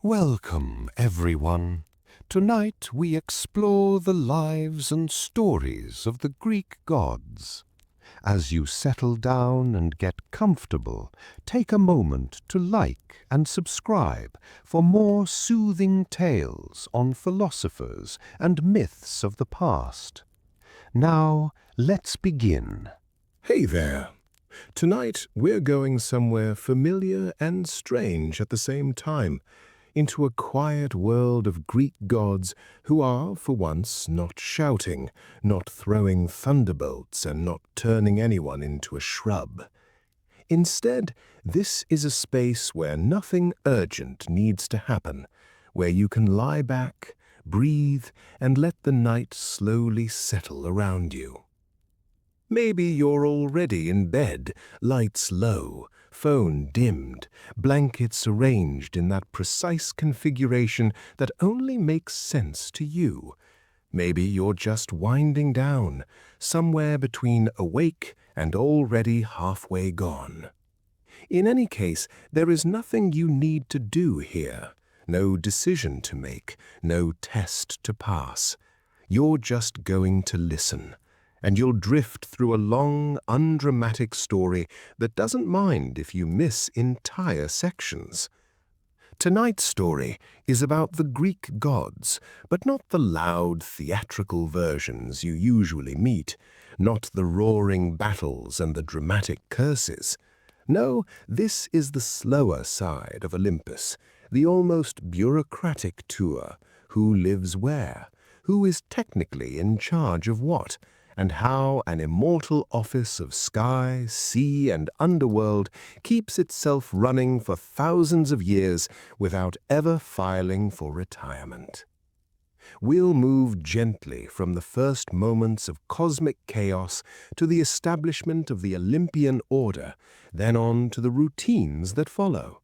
Welcome, everyone. Tonight we explore the lives and stories of the Greek gods. As you settle down and get comfortable, take a moment to like and subscribe for more soothing tales on philosophers and myths of the past. Now, let's begin. Hey there! Tonight we're going somewhere familiar and strange at the same time, into a quiet world of Greek gods who are, for once, not shouting, not throwing thunderbolts, and not turning anyone into a shrub. Instead, this is a space where nothing urgent needs to happen, where you can lie back, breathe, and let the night slowly settle around you. Maybe you're already in bed, lights low, phone dimmed, blankets arranged in that precise configuration that only makes sense to you. Maybe you're just winding down, somewhere between awake and already halfway gone. In any case, there is nothing you need to do here, no decision to make, no test to pass. You're just going to listen. And you'll drift through a long, undramatic story that doesn't mind if you miss entire sections. Tonight's story is about the Greek gods, but not the loud, theatrical versions you usually meet, not the roaring battles and the dramatic curses. No, this is the slower side of Olympus, the almost bureaucratic tour. Who lives where? Who is technically in charge of what? And how an immortal office of sky, sea, and underworld keeps itself running for thousands of years without ever filing for retirement. We'll move gently from the first moments of cosmic chaos to the establishment of the Olympian order, then on to the routines that follow.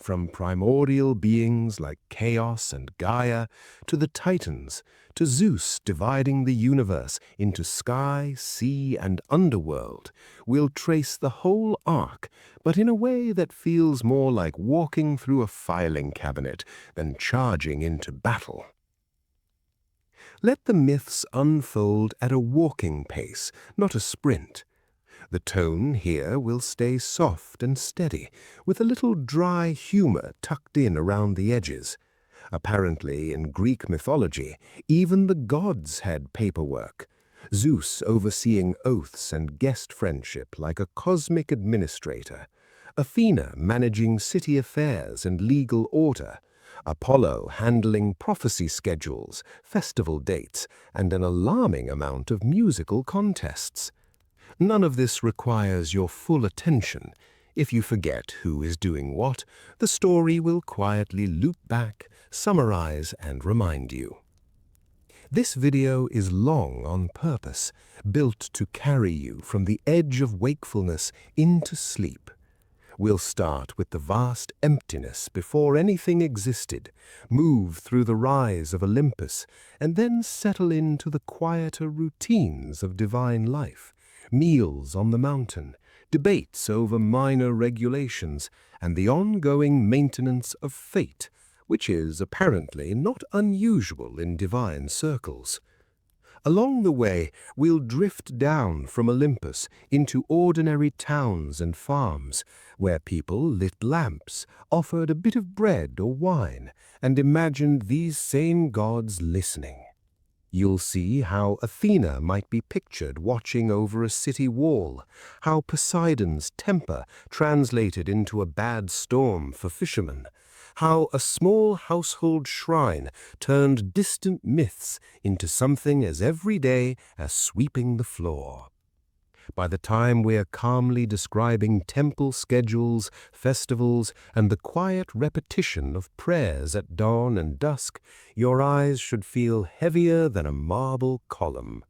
From primordial beings like Chaos and Gaia, to the Titans, to Zeus dividing the universe into sky, sea, and underworld, we'll trace the whole arc, but in a way that feels more like walking through a filing cabinet than charging into battle. Let the myths unfold at a walking pace, not a sprint. The tone here will stay soft and steady, with a little dry humor tucked in around the edges. Apparently, in Greek mythology, even the gods had paperwork. Zeus overseeing oaths and guest friendship like a cosmic administrator. Athena managing city affairs and legal order. Apollo handling prophecy schedules, festival dates, and an alarming amount of musical contests. None of this requires your full attention. If you forget who is doing what, the story will quietly loop back, summarize, and remind you. This video is long on purpose, built to carry you from the edge of wakefulness into sleep. We'll start with the vast emptiness before anything existed, move through the rise of Olympus, and then settle into the quieter routines of divine life. Meals on the mountain, debates over minor regulations, and the ongoing maintenance of fate, which is apparently not unusual in divine circles. Along the way, we'll drift down from Olympus into ordinary towns and farms, where people lit lamps, offered a bit of bread or wine, and imagined these same gods listening. You'll see how Athena might be pictured watching over a city wall, how Poseidon's temper translated into a bad storm for fishermen, how a small household shrine turned distant myths into something as everyday as sweeping the floor. By the time we're calmly describing temple schedules, festivals, and the quiet repetition of prayers at dawn and dusk, your eyes should feel heavier than a marble column.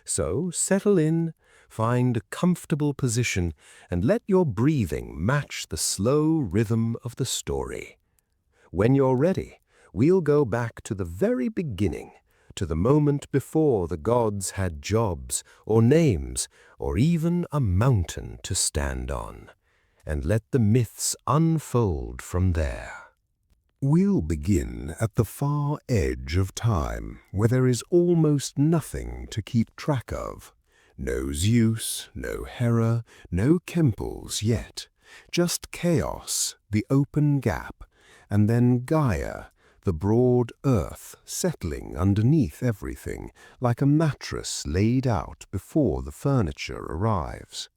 So settle in, find a comfortable position, and let your breathing match the slow rhythm of the story. When you're ready, we'll go back to the very beginning, to the moment before the gods had jobs or names or even a mountain to stand on, and let the myths unfold from there. We'll begin at the far edge of time, where there is almost nothing to keep track of. No Zeus, no Hera, no Kemples yet. Just chaos, the open gap, and then Gaia, the broad earth settling underneath everything, like a mattress laid out before the furniture arrives.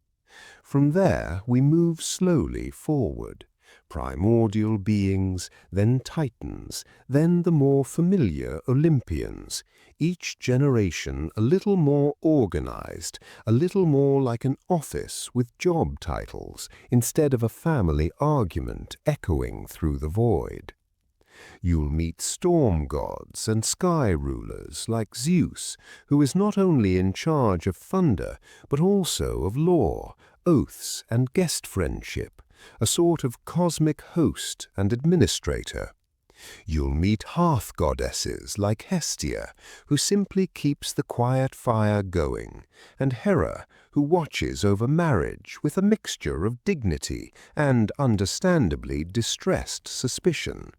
From there we move slowly forward. Primordial beings, then titans, then the more familiar Olympians, each generation a little more organized, a little more like an office with job titles, instead of a family argument echoing through the void. You'll meet storm gods and sky rulers like Zeus, who is not only in charge of thunder, but also of law, oaths, and guest friendship, a sort of cosmic host and administrator. You'll meet hearth goddesses like Hestia, who simply keeps the quiet fire going, and Hera, who watches over marriage with a mixture of dignity and, understandably, distressed suspicion.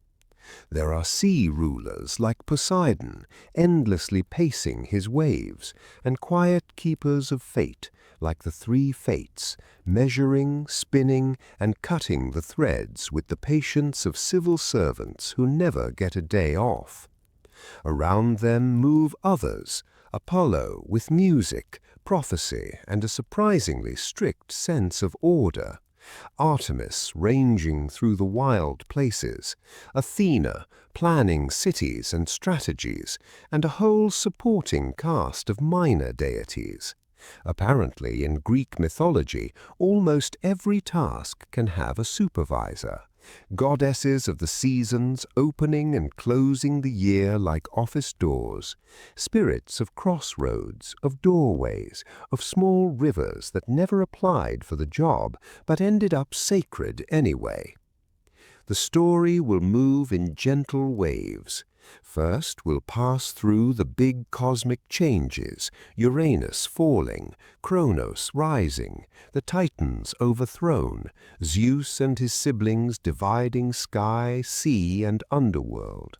There are sea rulers like Poseidon, endlessly pacing his waves, and quiet keepers of fate, like the three fates, measuring, spinning, and cutting the threads with the patience of civil servants who never get a day off. Around them move others, Apollo with music, prophecy, and a surprisingly strict sense of order. Artemis ranging through the wild places, Athena planning cities and strategies, and a whole supporting cast of minor deities. Apparently, in Greek mythology, almost every task can have a supervisor. Goddesses of the seasons opening and closing the year like office doors, spirits of crossroads, of doorways, of small rivers that never applied for the job but ended up sacred anyway. The story will move in gentle waves. First, we'll pass through the big cosmic changes, Uranus falling, Kronos rising, the Titans overthrown, Zeus and his siblings dividing sky, sea, and underworld.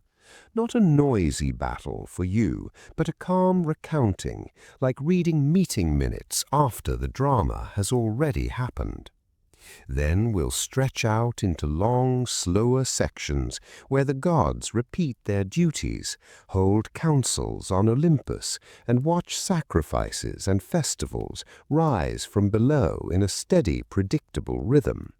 Not a noisy battle for you, but a calm recounting, like reading meeting minutes after the drama has already happened. Then we'll stretch out into long, slower sections where the gods repeat their duties, hold councils on Olympus, and watch sacrifices and festivals rise from below in a steady, predictable rhythm.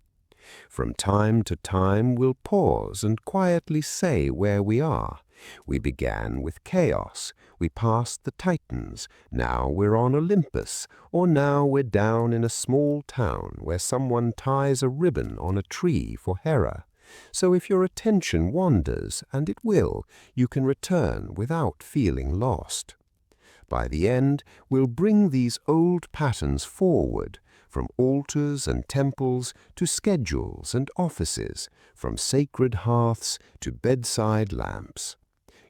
From time to time we'll pause and quietly say where we are. We began with chaos, we passed the Titans, now we're on Olympus, or now we're down in a small town where someone ties a ribbon on a tree for Hera. So if your attention wanders, and it will, you can return without feeling lost. By the end, we'll bring these old patterns forward, from altars and temples to schedules and offices, from sacred hearths to bedside lamps.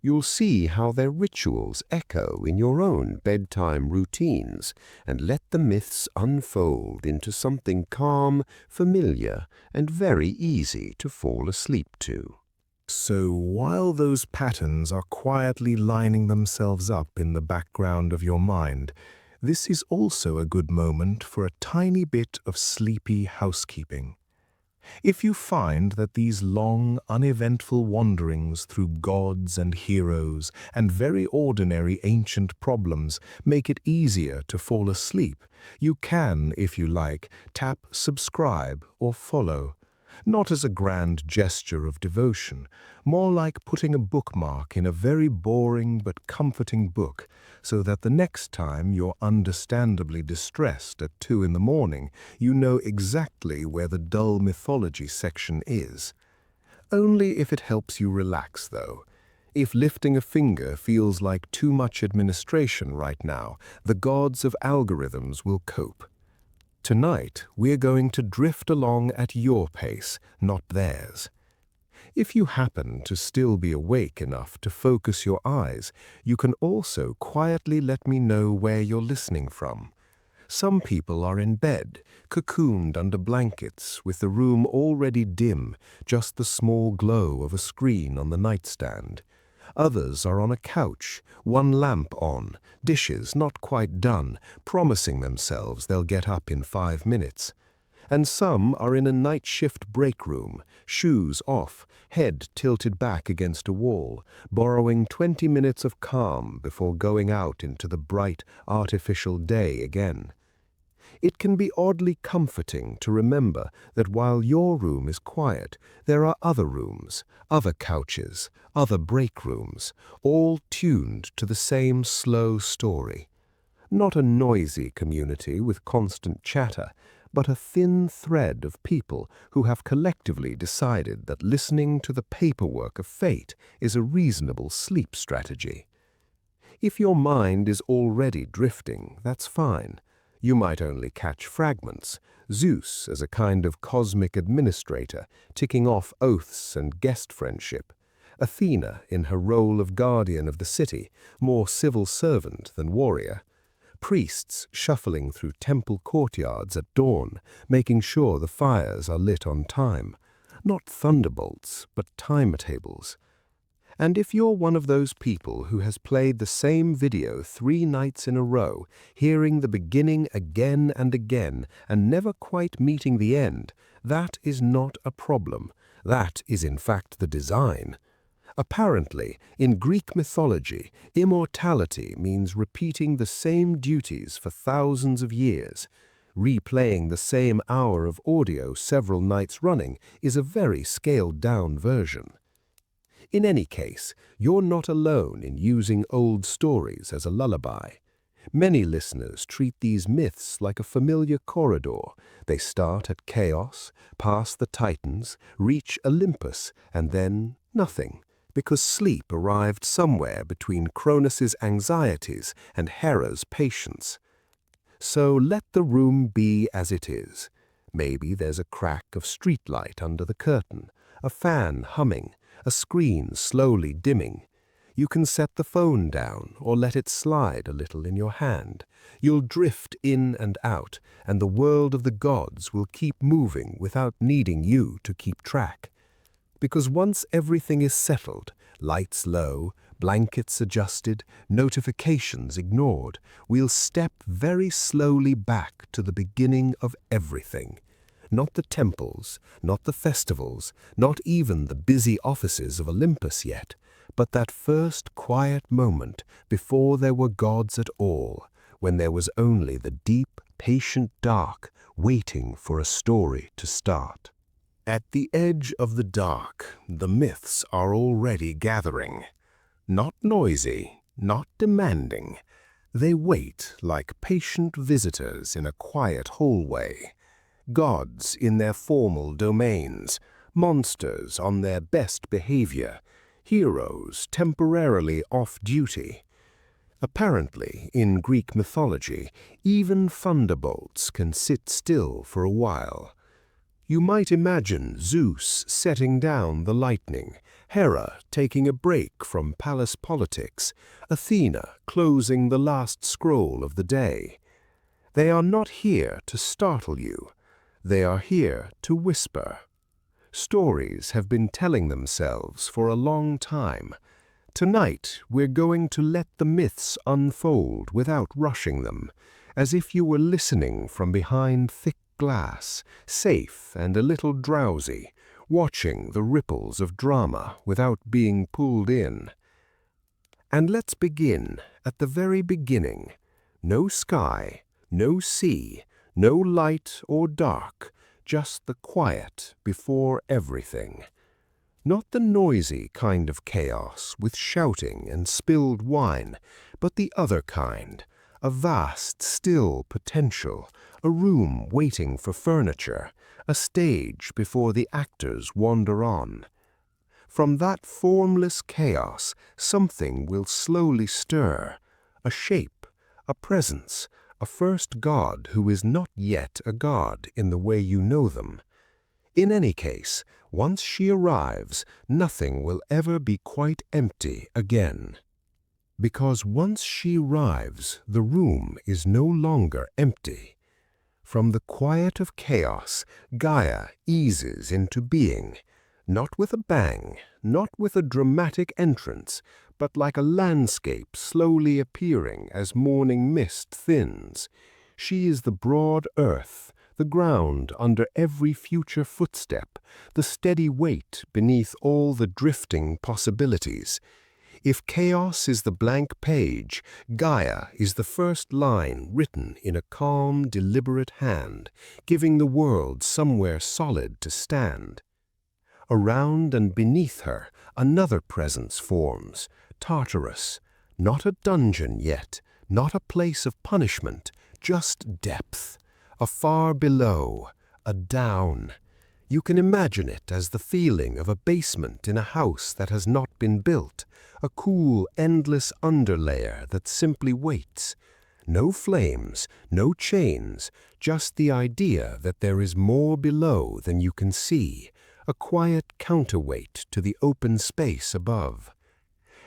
You'll see how their rituals echo in your own bedtime routines, and let the myths unfold into something calm, familiar, and very easy to fall asleep to. So while those patterns are quietly lining themselves up in the background of your mind, this is also a good moment for a tiny bit of sleepy housekeeping. If you find that these long, uneventful wanderings through gods and heroes and very ordinary ancient problems make it easier to fall asleep, you can, if you like, tap subscribe or follow. Not as a grand gesture of devotion, more like putting a bookmark in a very boring but comforting book, so that the next time you're understandably distressed at 2 in the morning, you know exactly where the dull mythology section is. Only if it helps you relax, though. If lifting a finger feels like too much administration right now, the gods of algorithms will cope. Tonight, we're going to drift along at your pace, not theirs. If you happen to still be awake enough to focus your eyes, you can also quietly let me know where you're listening from. Some people are in bed, cocooned under blankets, with the room already dim, just the small glow of a screen on the nightstand. Others are on a couch, one lamp on, dishes not quite done, promising themselves they'll get up in 5 minutes. And some are in a night shift break room, shoes off, head tilted back against a wall, borrowing 20 minutes of calm before going out into the bright, artificial day again. It can be oddly comforting to remember that while your room is quiet, there are other rooms, other couches, other break rooms, all tuned to the same slow story. Not a noisy community with constant chatter, but a thin thread of people who have collectively decided that listening to the paperwork of fate is a reasonable sleep strategy. If your mind is already drifting, that's fine. You might only catch fragments, Zeus as a kind of cosmic administrator, ticking off oaths and guest friendship, Athena in her role of guardian of the city, more civil servant than warrior, priests shuffling through temple courtyards at dawn, making sure the fires are lit on time, not thunderbolts, but timetables. And if you're one of those people who has played the same video 3 nights in a row, hearing the beginning again and again, and never quite meeting the end, that is not a problem. That is in fact the design. Apparently, in Greek mythology, immortality means repeating the same duties for thousands of years. Replaying the same hour of audio several nights running is a very scaled-down version. In any case, you're not alone in using old stories as a lullaby. Many listeners treat these myths like a familiar corridor. They start at chaos, pass the Titans, reach Olympus, and then nothing, because sleep arrived somewhere between Cronus's anxieties and Hera's patience. So let the room be as it is. Maybe there's a crack of streetlight under the curtain, a fan humming, a screen slowly dimming. You can set the phone down or let it slide a little in your hand. You'll drift in and out, and the world of the gods will keep moving without needing you to keep track. Because once everything is settled, lights low, blankets adjusted, notifications ignored, we'll step very slowly back to the beginning of everything. Not the temples, not the festivals, not even the busy offices of Olympus yet, but that first quiet moment before there were gods at all, when there was only the deep, patient dark waiting for a story to start. At the edge of the dark, the myths are already gathering. Not noisy, not demanding. They wait like patient visitors in a quiet hallway. Gods in their formal domains, monsters on their best behavior, heroes temporarily off duty. Apparently, in Greek mythology, even thunderbolts can sit still for a while. You might imagine Zeus setting down the lightning, Hera taking a break from palace politics, Athena closing the last scroll of the day. They are not here to startle you. They are here to whisper. Stories have been telling themselves for a long time. Tonight, we're going to let the myths unfold without rushing them, as if you were listening from behind thick glass, safe and a little drowsy, watching the ripples of drama without being pulled in. And let's begin at the very beginning. No sky, no sea, no light or dark, just the quiet before everything. Not the noisy kind of chaos with shouting and spilled wine, but the other kind, a vast, still potential, a room waiting for furniture, a stage before the actors wander on. From that formless chaos, something will slowly stir, a shape, a presence, a first god who is not yet a god in the way you know them. In any case, once she arrives, nothing will ever be quite empty again. Because once she arrives, the room is no longer empty. From the quiet of chaos, Gaia eases into being, not with a bang, not with a dramatic entrance, but like a landscape slowly appearing as morning mist thins. She is the broad earth, the ground under every future footstep, the steady weight beneath all the drifting possibilities. If chaos is the blank page, Gaia is the first line written in a calm, deliberate hand, giving the world somewhere solid to stand. Around and beneath her, another presence forms, Tartarus, not a dungeon yet, not a place of punishment, just depth, a far below, a down. You can imagine it as the feeling of a basement in a house that has not been built, a cool, endless underlayer that simply waits. No flames, no chains, just the idea that there is more below than you can see, a quiet counterweight to the open space above.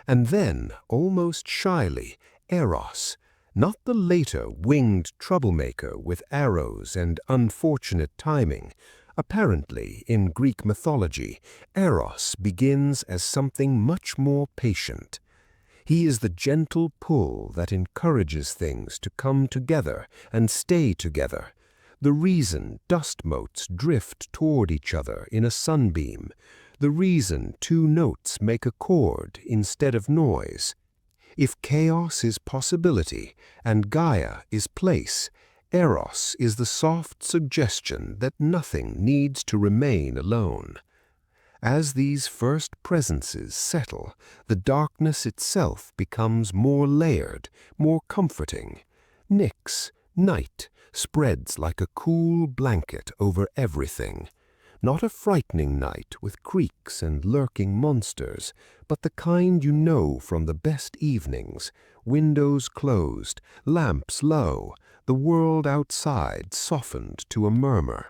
And then, almost shyly, Eros, not the later winged troublemaker with arrows and unfortunate timing. Apparently, in Greek mythology, Eros begins as something much more patient. He is the gentle pull that encourages things to come together and stay together. The reason dust motes drift toward each other in a sunbeam. The reason two notes make a chord instead of noise. If chaos is possibility and Gaia is place, Eros is the soft suggestion that nothing needs to remain alone. As these first presences settle, the darkness itself becomes more layered, more comforting. Nyx, night, spreads like a cool blanket over everything. Not a frightening night with creaks and lurking monsters, but the kind you know from the best evenings, windows closed, lamps low, the world outside softened to a murmur.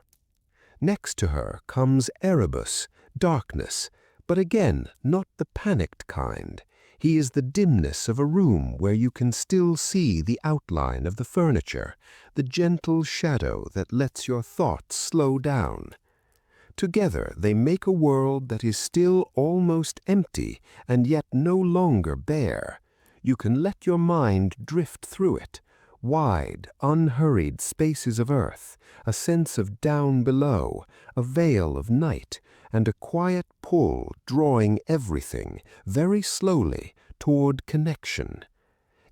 Next to her comes Erebus, darkness, but again not the panicked kind. He is the dimness of a room where you can still see the outline of the furniture, the gentle shadow that lets your thoughts slow down. Together they make a world that is still almost empty and yet no longer bare. You can let your mind drift through it, wide, unhurried spaces of earth, a sense of down below, a veil of night, and a quiet pull drawing everything, very slowly, toward connection.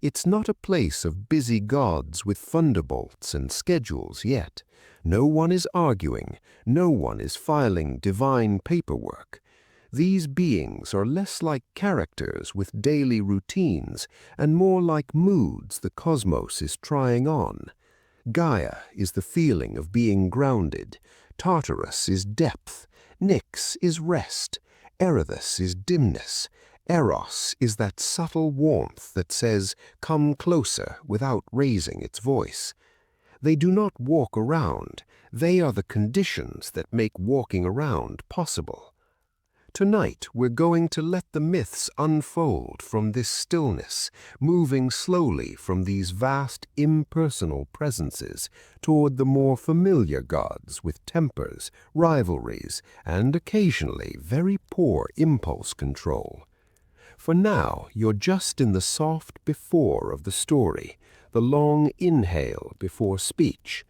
It's not a place of busy gods with thunderbolts and schedules yet. No one is arguing, no one is filing divine paperwork. These beings are less like characters with daily routines and more like moods the cosmos is trying on. Gaia is the feeling of being grounded, Tartarus is depth, Nyx is rest, Erebus is dimness, Eros is that subtle warmth that says, "Come closer," without raising its voice. They do not walk around, they are the conditions that make walking around possible. Tonight we're going to let the myths unfold from this stillness, moving slowly from these vast impersonal presences toward the more familiar gods with tempers, rivalries, and occasionally very poor impulse control. For now, you're just in the soft before of the story, the long inhale before speech.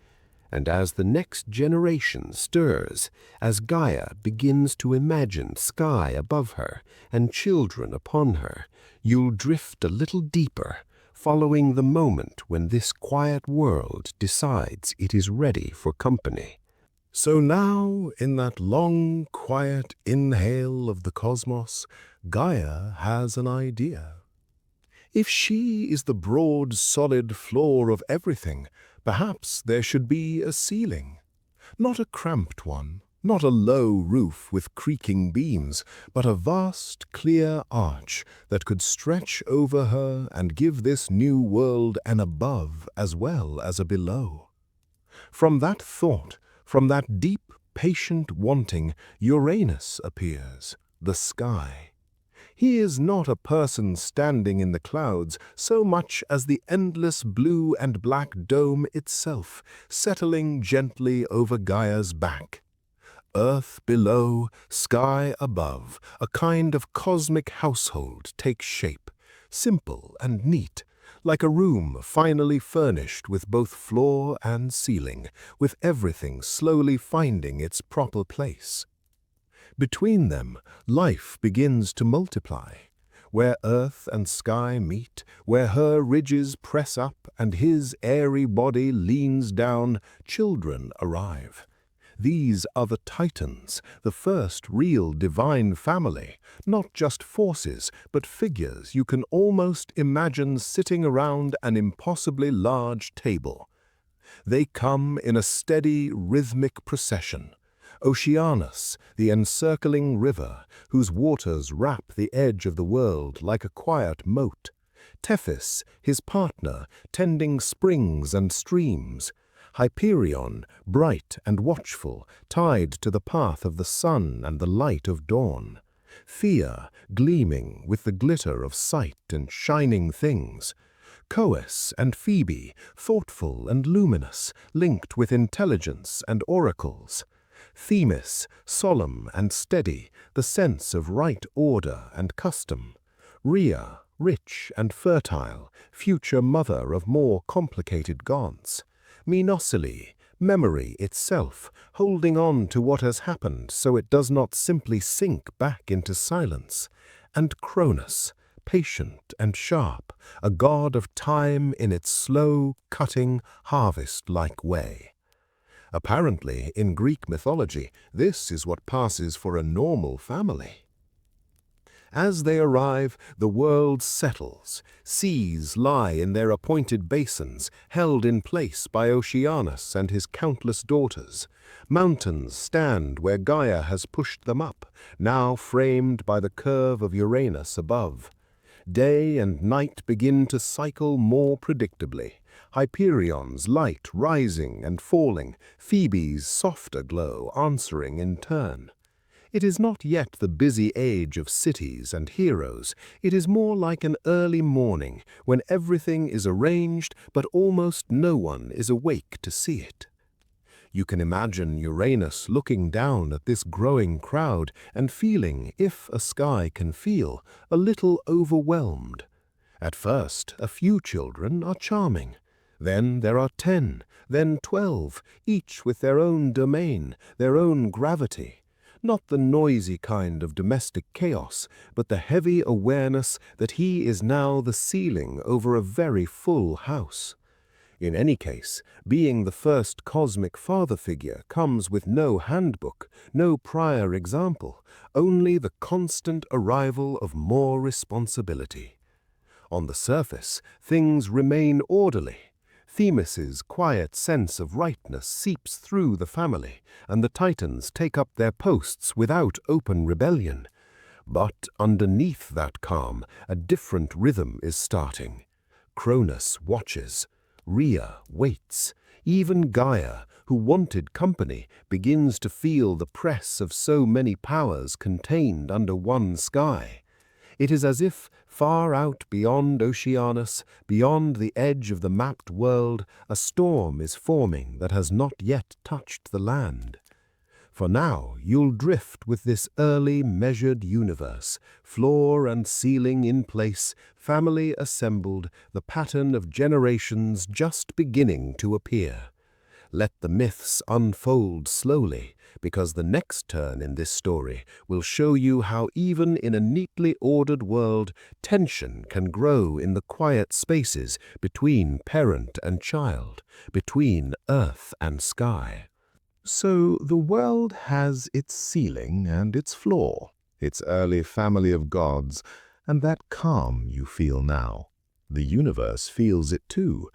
And as the next generation stirs, as Gaia begins to imagine sky above her and children upon her, you'll drift a little deeper, following the moment when this quiet world decides it is ready for company. So now, in that long, quiet inhale of the cosmos, Gaia has an idea. If she is the broad, solid floor of everything, perhaps there should be a ceiling. Not a cramped one, not a low roof with creaking beams, but a vast, clear arch that could stretch over her and give this new world an above as well as a below. From that thought, from that deep, patient wanting, Uranus appears, the sky. He is not a person standing in the clouds so much as the endless blue and black dome itself, settling gently over Gaia's back. Earth below, sky above, a kind of cosmic household takes shape, simple and neat, like a room finally furnished with both floor and ceiling, with everything slowly finding its proper place. Between them, life begins to multiply. Where earth and sky meet, where her ridges press up and his airy body leans down, children arrive. These are the Titans, the first real divine family, not just forces, but figures you can almost imagine sitting around an impossibly large table. They come in a steady, rhythmic procession. Oceanus, the encircling river, whose waters wrap the edge of the world like a quiet moat. Tethys, his partner, tending springs and streams. Hyperion, bright and watchful, tied to the path of the sun and the light of dawn. Thea, gleaming with the glitter of sight and shining things. Coes and Phoebe, thoughtful and luminous, linked with intelligence and oracles. Themis, solemn and steady, the sense of right order and custom. Rhea, rich and fertile, future mother of more complicated gods. Mnemosyne, memory itself, holding on to what has happened so it does not simply sink back into silence. And Cronus, patient and sharp, a god of time in its slow, cutting, harvest-like way. Apparently, in Greek mythology, this is what passes for a normal family. As they arrive, the world settles. Seas lie in their appointed basins, held in place by Oceanus and his countless daughters. Mountains stand where Gaia has pushed them up, now framed by the curve of Uranus above. Day and night begin to cycle more predictably. Hyperion's light rising and falling, Phoebe's softer glow answering in turn. It is not yet the busy age of cities and heroes. It is more like an early morning when everything is arranged but almost no one is awake to see it. You can imagine Uranus looking down at this growing crowd and feeling, if a sky can feel, a little overwhelmed. At first, a few children are charming. Then there are 10, then 12, each with their own domain, their own gravity. Not the noisy kind of domestic chaos, but the heavy awareness that he is now the ceiling over a very full house. In any case, being the first cosmic father figure comes with no handbook, no prior example, only the constant arrival of more responsibility. On the surface, things remain orderly. Themis's quiet sense of rightness seeps through the family, and the Titans take up their posts without open rebellion. But underneath that calm, a different rhythm is starting. Cronus watches. Rhea waits. Even Gaia, who wanted company, begins to feel the press of so many powers contained under one sky. It is as if, far out beyond Oceanus, beyond the edge of the mapped world, a storm is forming that has not yet touched the land. For now you'll drift with this early measured universe, floor and ceiling in place, family assembled, the pattern of generations just beginning to appear. Let the myths unfold slowly, because the next turn in this story will show you how even in a neatly ordered world, tension can grow in the quiet spaces between parent and child, between earth and sky. So the world has its ceiling and its floor, its early family of gods, and that calm you feel now. The universe feels it too.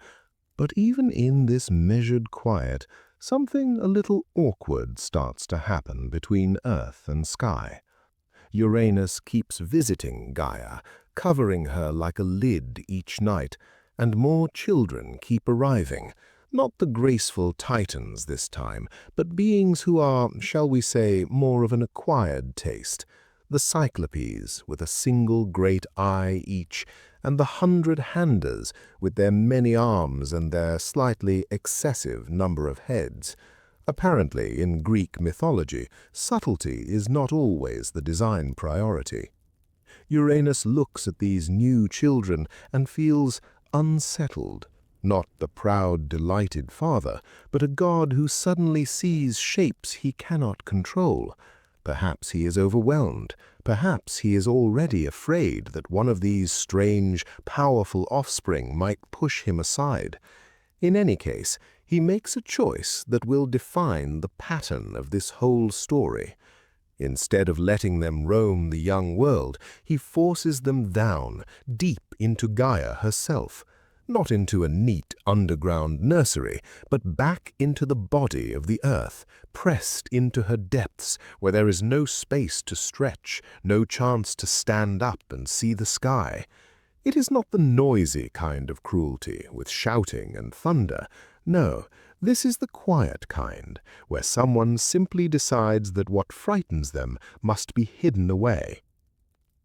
But even in this measured quiet, something a little awkward starts to happen between earth and sky. Uranus keeps visiting Gaia, covering her like a lid each night, and more children keep arriving. Not the graceful Titans this time, but beings who are, shall we say, more of an acquired taste. the Cyclopes with a single great eye each, and the 100-handers with their many arms and their slightly excessive number of heads. Apparently, in Greek mythology, subtlety is not always the design priority. Uranus looks at these new children and feels unsettled, not the proud, delighted father, but a god who suddenly sees shapes he cannot control. Perhaps he is overwhelmed. Perhaps he is already afraid that one of these strange, powerful offspring might push him aside. In any case, he makes a choice that will define the pattern of this whole story. Instead of letting them roam the young world, he forces them down, deep into Gaia herself, not into a neat underground nursery, but back into the body of the earth, pressed into her depths where there is no space to stretch, no chance to stand up and see the sky. It is not the noisy kind of cruelty, with shouting and thunder. No, this is the quiet kind, where someone simply decides that what frightens them must be hidden away.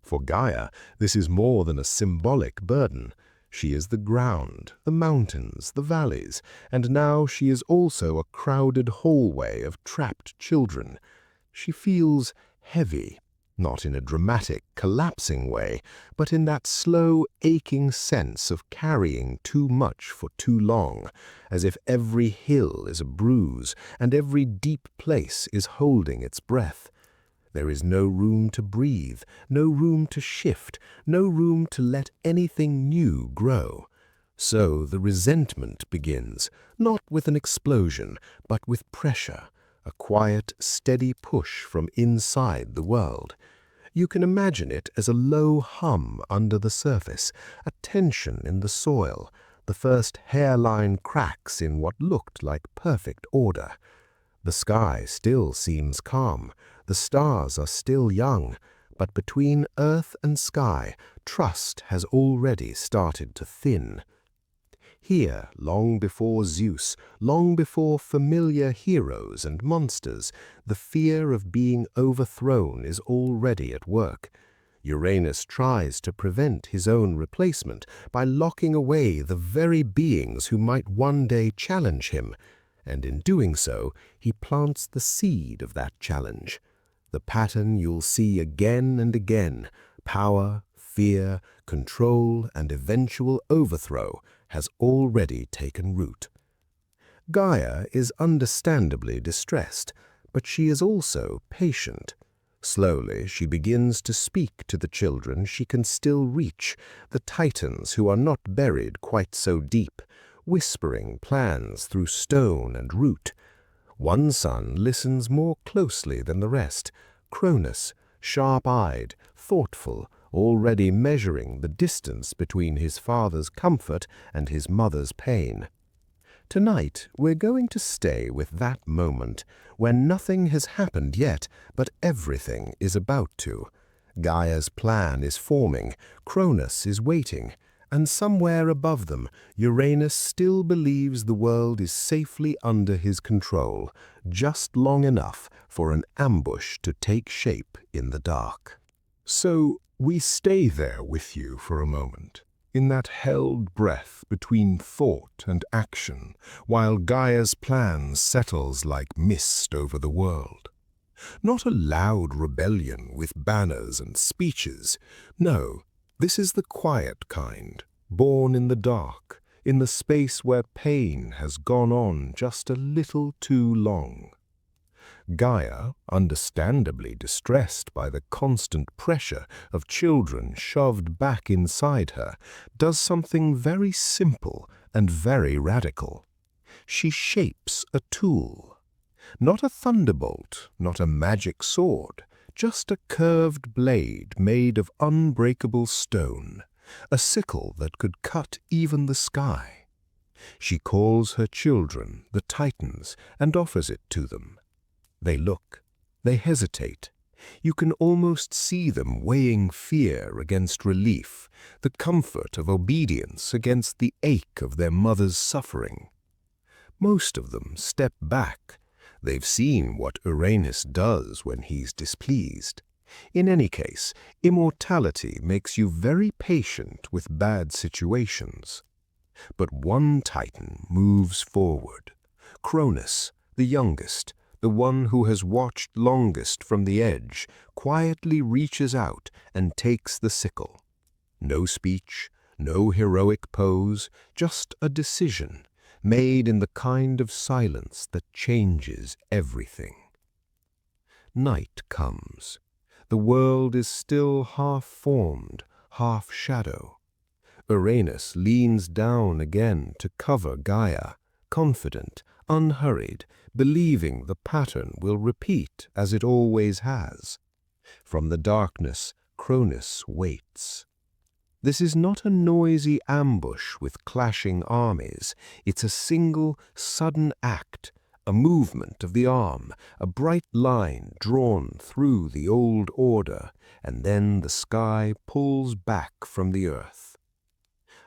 For Gaia, this is more than a symbolic burden. She is the ground, the mountains, the valleys, and now she is also a crowded hallway of trapped children. She feels heavy, not in a dramatic, collapsing way, but in that slow, aching sense of carrying too much for too long, as if every hill is a bruise and every deep place is holding its breath. There is no room to breathe, no room to shift, no room to let anything new grow. So the resentment begins, not with an explosion, but with pressure, a quiet, steady push from inside the world. You can imagine it as a low hum under the surface, a tension in the soil, the first hairline cracks in what looked like perfect order. The sky still seems calm, the stars are still young, but between earth and sky, trust has already started to thin. Here, long before Zeus, long before familiar heroes and monsters, the fear of being overthrown is already at work. Uranus tries to prevent his own replacement by locking away the very beings who might one day challenge him, and in doing so, he plants the seed of that challenge. The pattern you'll see again and again, power, fear, control, and eventual overthrow, has already taken root. Gaia is understandably distressed, but she is also patient. Slowly, she begins to speak to the children she can still reach, the titans who are not buried quite so deep, whispering plans through stone and root. One son listens more closely than the rest, Cronus, sharp-eyed, thoughtful, already measuring the distance between his father's comfort and his mother's pain. Tonight, we're going to stay with that moment when nothing has happened yet, but everything is about to. Gaia's plan is forming, Cronus is waiting, and somewhere above them, Uranus still believes the world is safely under his control, just long enough for an ambush to take shape in the dark. So we stay there with you for a moment, in that held breath between thought and action, while Gaia's plan settles like mist over the world. Not a loud rebellion with banners and speeches. No, this is the quiet kind, born in the dark, in the space where pain has gone on just a little too long. Gaia, understandably distressed by the constant pressure of children shoved back inside her, does something very simple and very radical. She shapes a tool. Not a thunderbolt, not a magic sword, just a curved blade made of unbreakable stone, a sickle that could cut even the sky. She calls her children, the Titans, and offers it to them. They look, they hesitate. You can almost see them weighing fear against relief, the comfort of obedience against the ache of their mother's suffering. Most of them step back. They've seen what Uranus does when he's displeased. In any case, immortality makes you very patient with bad situations. But one Titan moves forward. Cronus, the youngest, the one who has watched longest from the edge, quietly reaches out and takes the sickle. No speech, no heroic pose, just a decision, made in the kind of silence that changes everything. Night comes. The world is still half-formed, half-shadow. Uranus leans down again to cover Gaia, confident, unhurried, believing the pattern will repeat as it always has. From the darkness, Cronus waits. This is not a noisy ambush with clashing armies. It's a single, sudden act, a movement of the arm, a bright line drawn through the old order, and then the sky pulls back from the earth.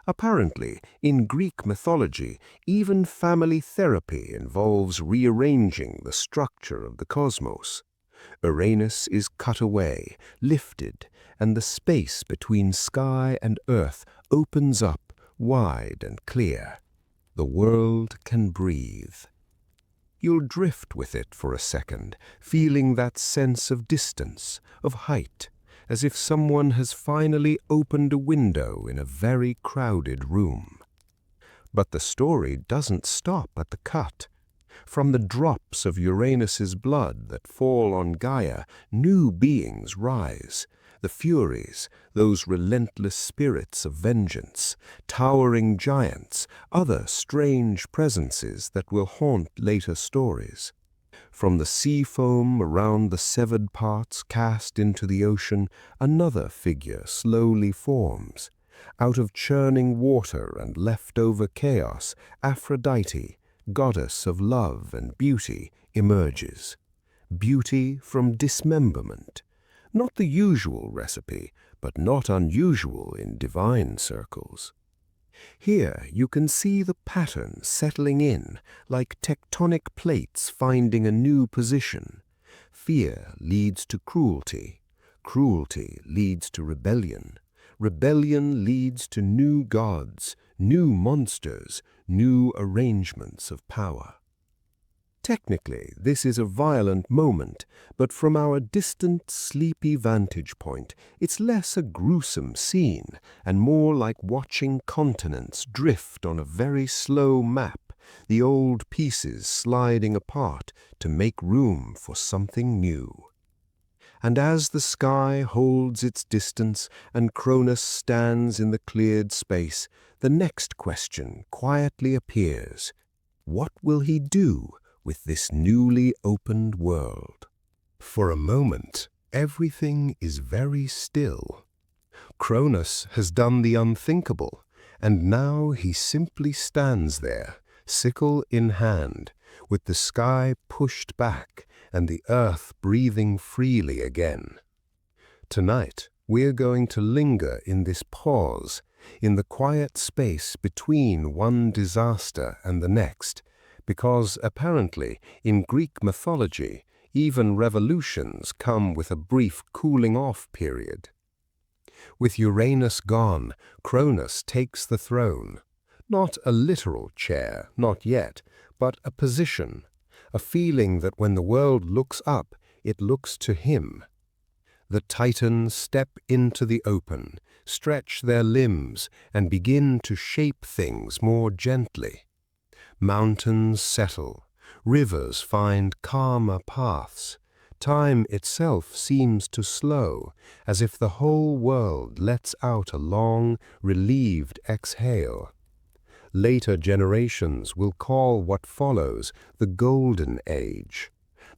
Apparently, in Greek mythology, even family therapy involves rearranging the structure of the cosmos. Uranus is cut away, lifted, and the space between sky and earth opens up wide and clear. The world can breathe. You'll drift with it for a second, feeling that sense of distance, of height, as if someone has finally opened a window in a very crowded room. But the story doesn't stop at the cut. From the drops of Uranus's blood that fall on Gaia, new beings rise. The Furies, those relentless spirits of vengeance, towering giants, other strange presences that will haunt later stories. From the sea foam around the severed parts cast into the ocean, another figure slowly forms. Out of churning water and leftover chaos, Aphrodite, goddess of love and beauty, emerges. Beauty from dismemberment. Not the usual recipe, but not unusual in divine circles. Here you can see the pattern settling in, like tectonic plates finding a new position. Fear leads to cruelty. Cruelty leads to rebellion. Rebellion leads to new gods, new monsters, new arrangements of power. Technically, this is a violent moment, but from our distant, sleepy vantage point, it's less a gruesome scene and more like watching continents drift on a very slow map, the old pieces sliding apart to make room for something new. And as the sky holds its distance and Cronus stands in the cleared space, the next question quietly appears. What will he do with this newly opened world? For a moment, everything is very still. Cronus has done the unthinkable, and now he simply stands there, sickle in hand, with the sky pushed back and the earth breathing freely again. Tonight, we're going to linger in this pause, in the quiet space between one disaster and the next, because apparently in Greek mythology, even revolutions come with a brief cooling-off period. With Uranus gone, Cronus takes the throne. Not a literal chair, not yet, but a position, a feeling that when the world looks up, it looks to him. The Titans step into the open, stretch their limbs, and begin to shape things more gently. Mountains settle, rivers find calmer paths. Time itself seems to slow, as if the whole world lets out a long, relieved exhale. Later generations will call what follows the Golden Age.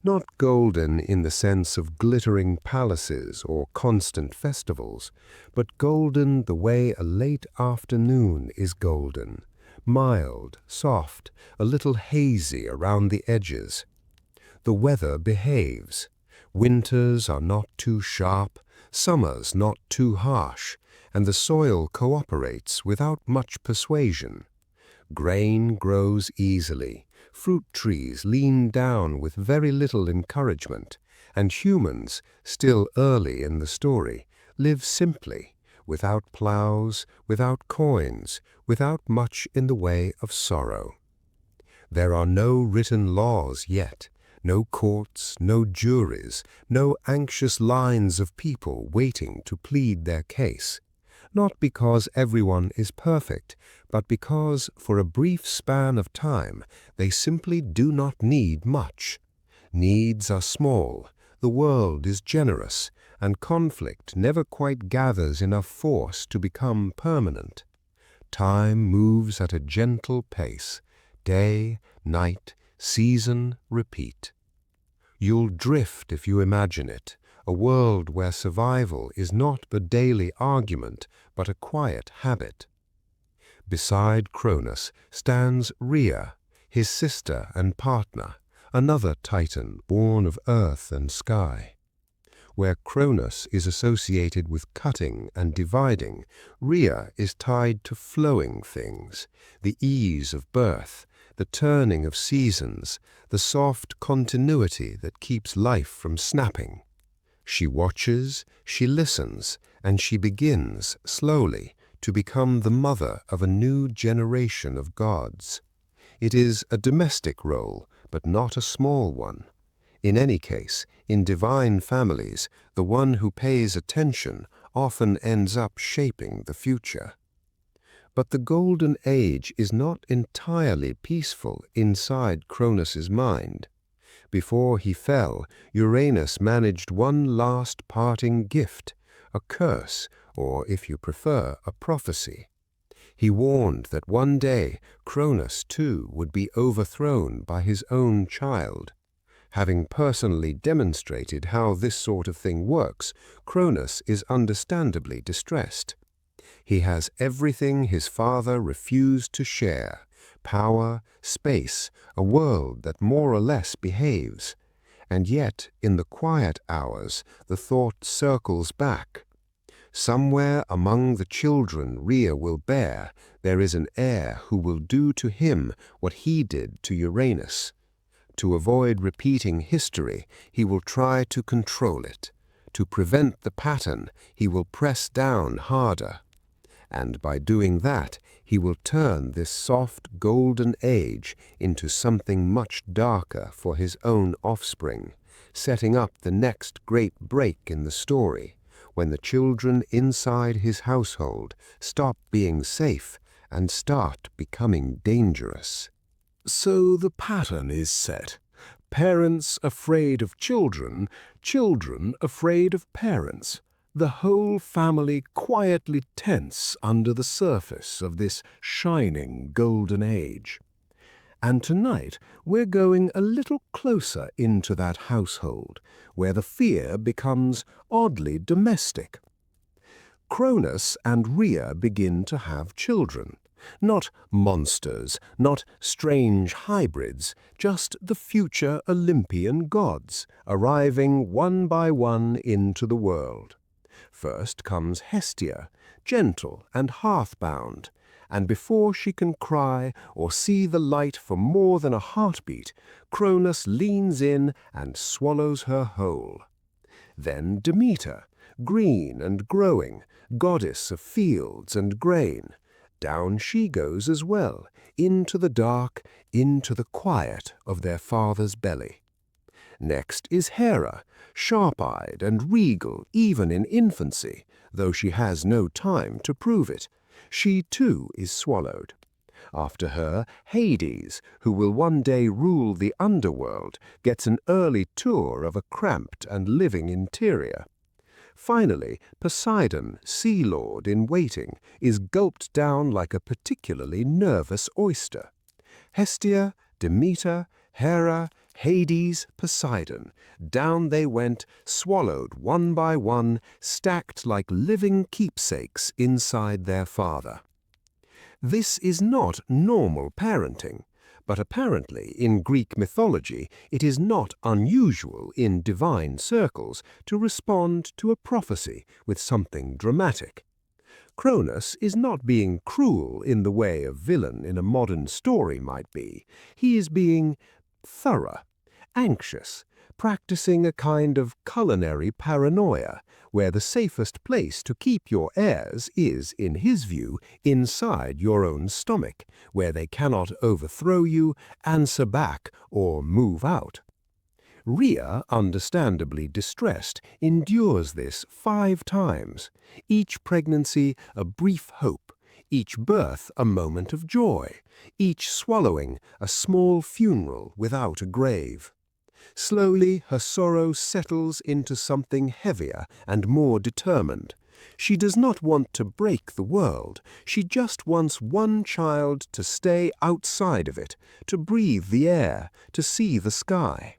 Not golden in the sense of glittering palaces or constant festivals, but golden the way a late afternoon is golden. Mild, soft, a little hazy around the edges. The weather behaves. Winters are not too sharp, summers not too harsh, and the soil cooperates without much persuasion. Grain grows easily, fruit trees lean down with very little encouragement, And humans, still early in the story, live simply, without plows, without coins, without much in the way of sorrow. There are no written laws yet, no courts, no juries, no anxious lines of people waiting to plead their case, not because everyone is perfect, but because for a brief span of time they simply do not need much. Needs are small, the world is generous, and conflict never quite gathers enough force to become permanent. Time moves at a gentle pace, day, night, season, repeat. You'll drift if you imagine it, a world where survival is not a daily argument, but a quiet habit. Beside Cronus stands Rhea, his sister and partner, another Titan born of earth and sky. Where Cronus is associated with cutting and dividing, Rhea is tied to flowing things, the ease of birth, the turning of seasons, the soft continuity that keeps life from snapping. She watches, she listens, and she begins, slowly, to become the mother of a new generation of gods. It is a domestic role, but not a small one. In any case, in divine families, the one who pays attention often ends up shaping the future. But the Golden Age is not entirely peaceful inside Cronus's mind. Before he fell, Uranus managed one last parting gift, a curse, or if you prefer, a prophecy. He warned that one day Cronus too would be overthrown by his own child. Having personally demonstrated how this sort of thing works, Cronus is understandably distressed. He has everything his father refused to share: power, space, a world that more or less behaves. And yet, in the quiet hours, the thought circles back. Somewhere among the children Rhea will bear, there is an heir who will do to him what he did to Uranus. To avoid repeating history, he will try to control it. To prevent the pattern, he will press down harder. And by doing that, he will turn this soft golden age into something much darker for his own offspring, setting up the next great break in the story, when the children inside his household stop being safe and start becoming dangerous. So the pattern is set. Parents afraid of children, children afraid of parents. The whole family quietly tense under the surface of this shining golden age. And tonight we're going a little closer into that household, where the fear becomes oddly domestic. Cronus and Rhea begin to have children. Not monsters, not strange hybrids, just the future Olympian gods, arriving one by one into the world. First comes Hestia, gentle and hearth-bound, and before she can cry or see the light for more than a heartbeat, Cronus leans in and swallows her whole. Then Demeter, green and growing, goddess of fields and grain. Down she goes as well, into the dark, into the quiet of their father's belly. Next is Hera, sharp-eyed and regal even in infancy, though she has no time to prove it. She too is swallowed. After her, Hades, who will one day rule the underworld, gets an early tour of a cramped and living interior. Finally, Poseidon, sea lord in waiting, is gulped down like a particularly nervous oyster. Hestia, Demeter, Hera, Hades, Poseidon, down they went, swallowed one by one, stacked like living keepsakes inside their father. This is not normal parenting, but apparently in Greek mythology it is not unusual in divine circles to respond to a prophecy with something dramatic. Cronus is not being cruel in the way a villain in a modern story might be. He is being thorough, anxious, practicing a kind of culinary paranoia, where the safest place to keep your heirs is, in his view, inside your own stomach, where they cannot overthrow you, answer back, or move out. Rhea, understandably distressed, endures this 5 times, each pregnancy a brief hope, each birth a moment of joy, each swallowing a small funeral without a grave. Slowly her sorrow settles into something heavier and more determined. She does not want to break the world, she just wants one child to stay outside of it, to breathe the air, to see the sky.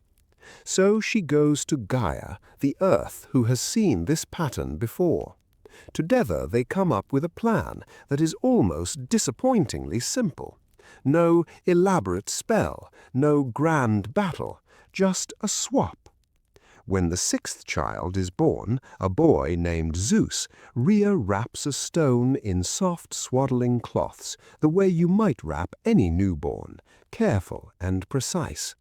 So she goes to Gaia, the earth, who has seen this pattern before. Together they come up with a plan that is almost disappointingly simple. No elaborate spell, no grand battle, just a swap. When the 6th child is born, a boy named Zeus, Rhea wraps a stone in soft swaddling cloths, the way you might wrap any newborn, careful and precise.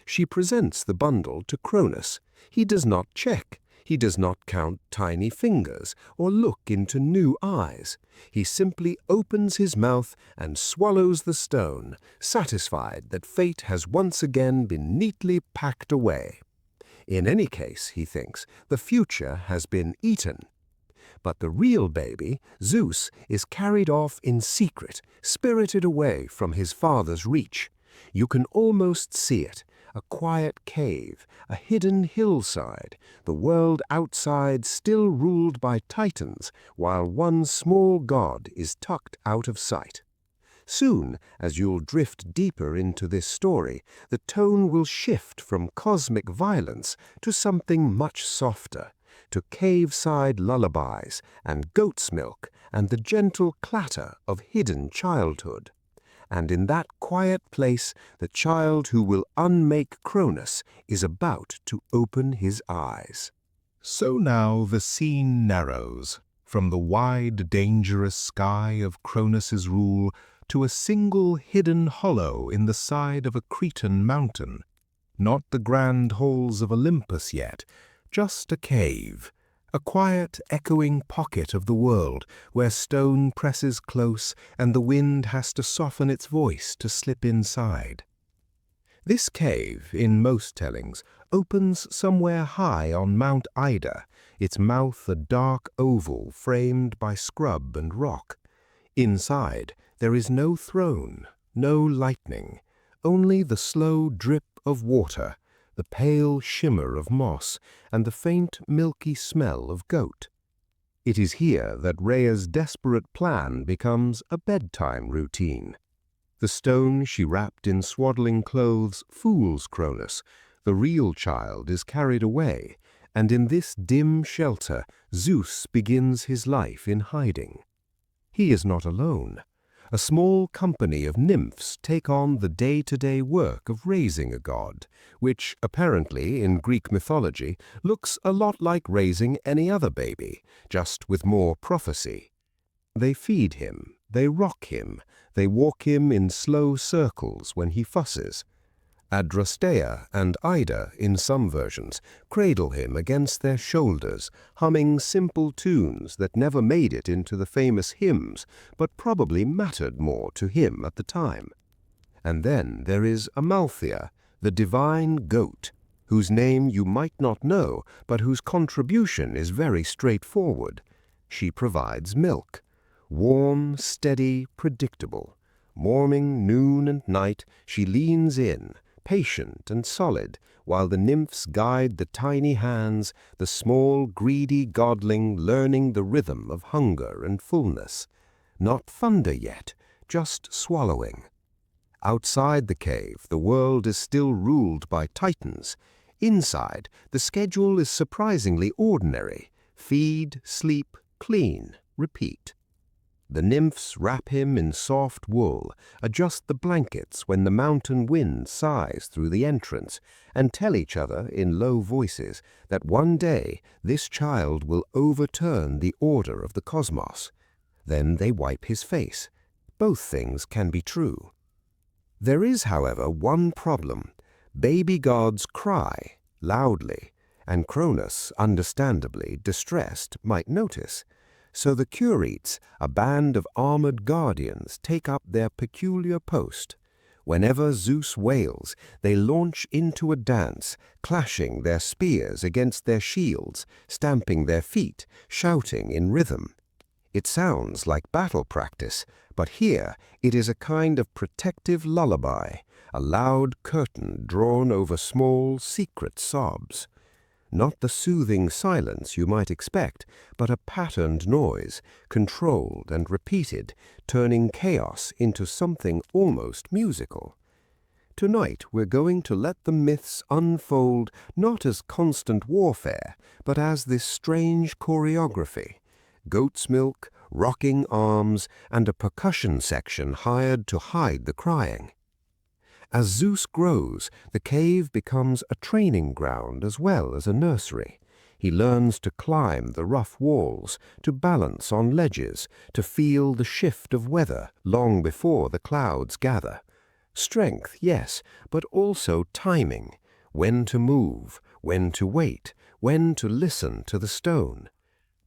She presents the bundle to Cronus. He does not check. He does not count tiny fingers or look into new eyes. He simply opens his mouth and swallows the stone, satisfied that fate has once again been neatly packed away. In any case, he thinks, the future has been eaten. But the real baby, Zeus, is carried off in secret, spirited away from his father's reach. You can almost see it. A quiet cave, a hidden hillside, the world outside still ruled by titans, while one small god is tucked out of sight. Soon, as you'll drift deeper into this story, the tone will shift from cosmic violence to something much softer, to cave-side lullabies and goat's milk and the gentle clatter of hidden childhood. And in that quiet place, the child who will unmake Cronus is about to open his eyes. So now the scene narrows, from the wide, dangerous sky of Cronus's rule to a single hidden hollow in the side of a Cretan mountain. Not the grand halls of Olympus yet, just a cave. A quiet, echoing pocket of the world where stone presses close and the wind has to soften its voice to slip inside. This cave, in most tellings, opens somewhere high on Mount Ida, its mouth a dark oval framed by scrub and rock. Inside, there is no throne, no lightning, only the slow drip of water, the pale shimmer of moss, and the faint, milky smell of goat. It is here that Rhea's desperate plan becomes a bedtime routine. The stone she wrapped in swaddling clothes fools Cronus. The real child is carried away, and in this dim shelter Zeus begins his life in hiding. He is not alone. A small company of nymphs take on the day-to-day work of raising a god, which, apparently, in Greek mythology, looks a lot like raising any other baby, just with more prophecy. They feed him, they rock him, they walk him in slow circles when he fusses. Adrasteia and Ida, in some versions, cradle him against their shoulders, humming simple tunes that never made it into the famous hymns, but probably mattered more to him at the time. And then there is Amalthea, the divine goat, whose name you might not know, but whose contribution is very straightforward. She provides milk, warm, steady, predictable. Morning, noon, and night she leans in, patient and solid, while the nymphs guide the tiny hands, the small, greedy godling learning the rhythm of hunger and fullness. Not thunder yet, just swallowing. Outside the cave, the world is still ruled by titans. Inside, the schedule is surprisingly ordinary. Feed, sleep, clean, repeat. The nymphs wrap him in soft wool, adjust the blankets when the mountain wind sighs through the entrance, and tell each other in low voices that one day this child will overturn the order of the cosmos. Then they wipe his face. Both things can be true. There is, however, one problem. Baby gods cry, loudly, and Cronus, understandably distressed, might notice. So the Curetes, a band of armored guardians, take up their peculiar post. Whenever Zeus wails, they launch into a dance, clashing their spears against their shields, stamping their feet, shouting in rhythm. It sounds like battle practice, but here it is a kind of protective lullaby, a loud curtain drawn over small, secret sobs. Not the soothing silence you might expect, but a patterned noise, controlled and repeated, turning chaos into something almost musical. Tonight we're going to let the myths unfold not as constant warfare, but as this strange choreography. Goat's milk, rocking arms, and a percussion section hired to hide the crying. As Zeus grows, the cave becomes a training ground as well as a nursery. He learns to climb the rough walls, to balance on ledges, to feel the shift of weather long before the clouds gather. Strength, yes, but also timing. When to move, when to wait, when to listen to the stone.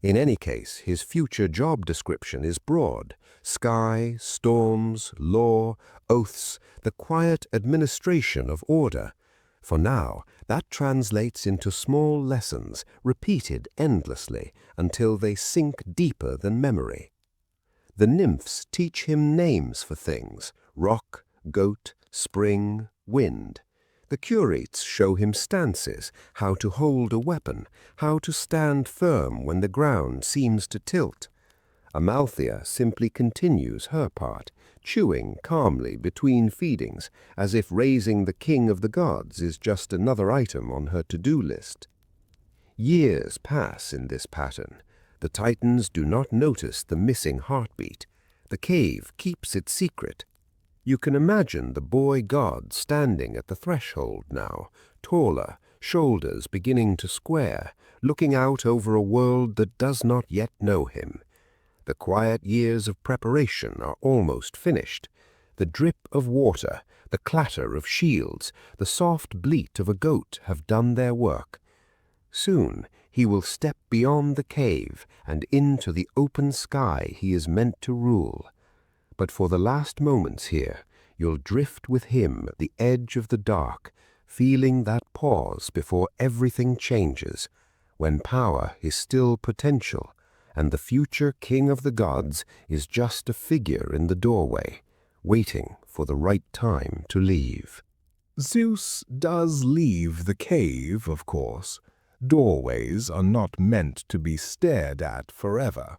In any case, his future job description is broad. Sky, storms, law, oaths, the quiet administration of order. For now, that translates into small lessons, repeated endlessly, until they sink deeper than memory. The nymphs teach him names for things: rock, goat, spring, wind. The Curetes show him stances, how to hold a weapon, how to stand firm when the ground seems to tilt. Amalthea simply continues her part, chewing calmly between feedings, as if raising the king of the gods is just another item on her to-do list. Years pass in this pattern. The Titans do not notice the missing heartbeat. The cave keeps its secret. You can imagine the boy god standing at the threshold now, taller, shoulders beginning to square, looking out over a world that does not yet know him. The quiet years of preparation are almost finished. The drip of water, the clatter of shields, the soft bleat of a goat have done their work. Soon he will step beyond the cave and into the open sky he is meant to rule. But for the last moments here, you'll drift with him at the edge of the dark, feeling that pause before everything changes, when power is still potential, and the future king of the gods is just a figure in the doorway, waiting for the right time to leave. Zeus does leave the cave, of course. Doorways are not meant to be stared at forever.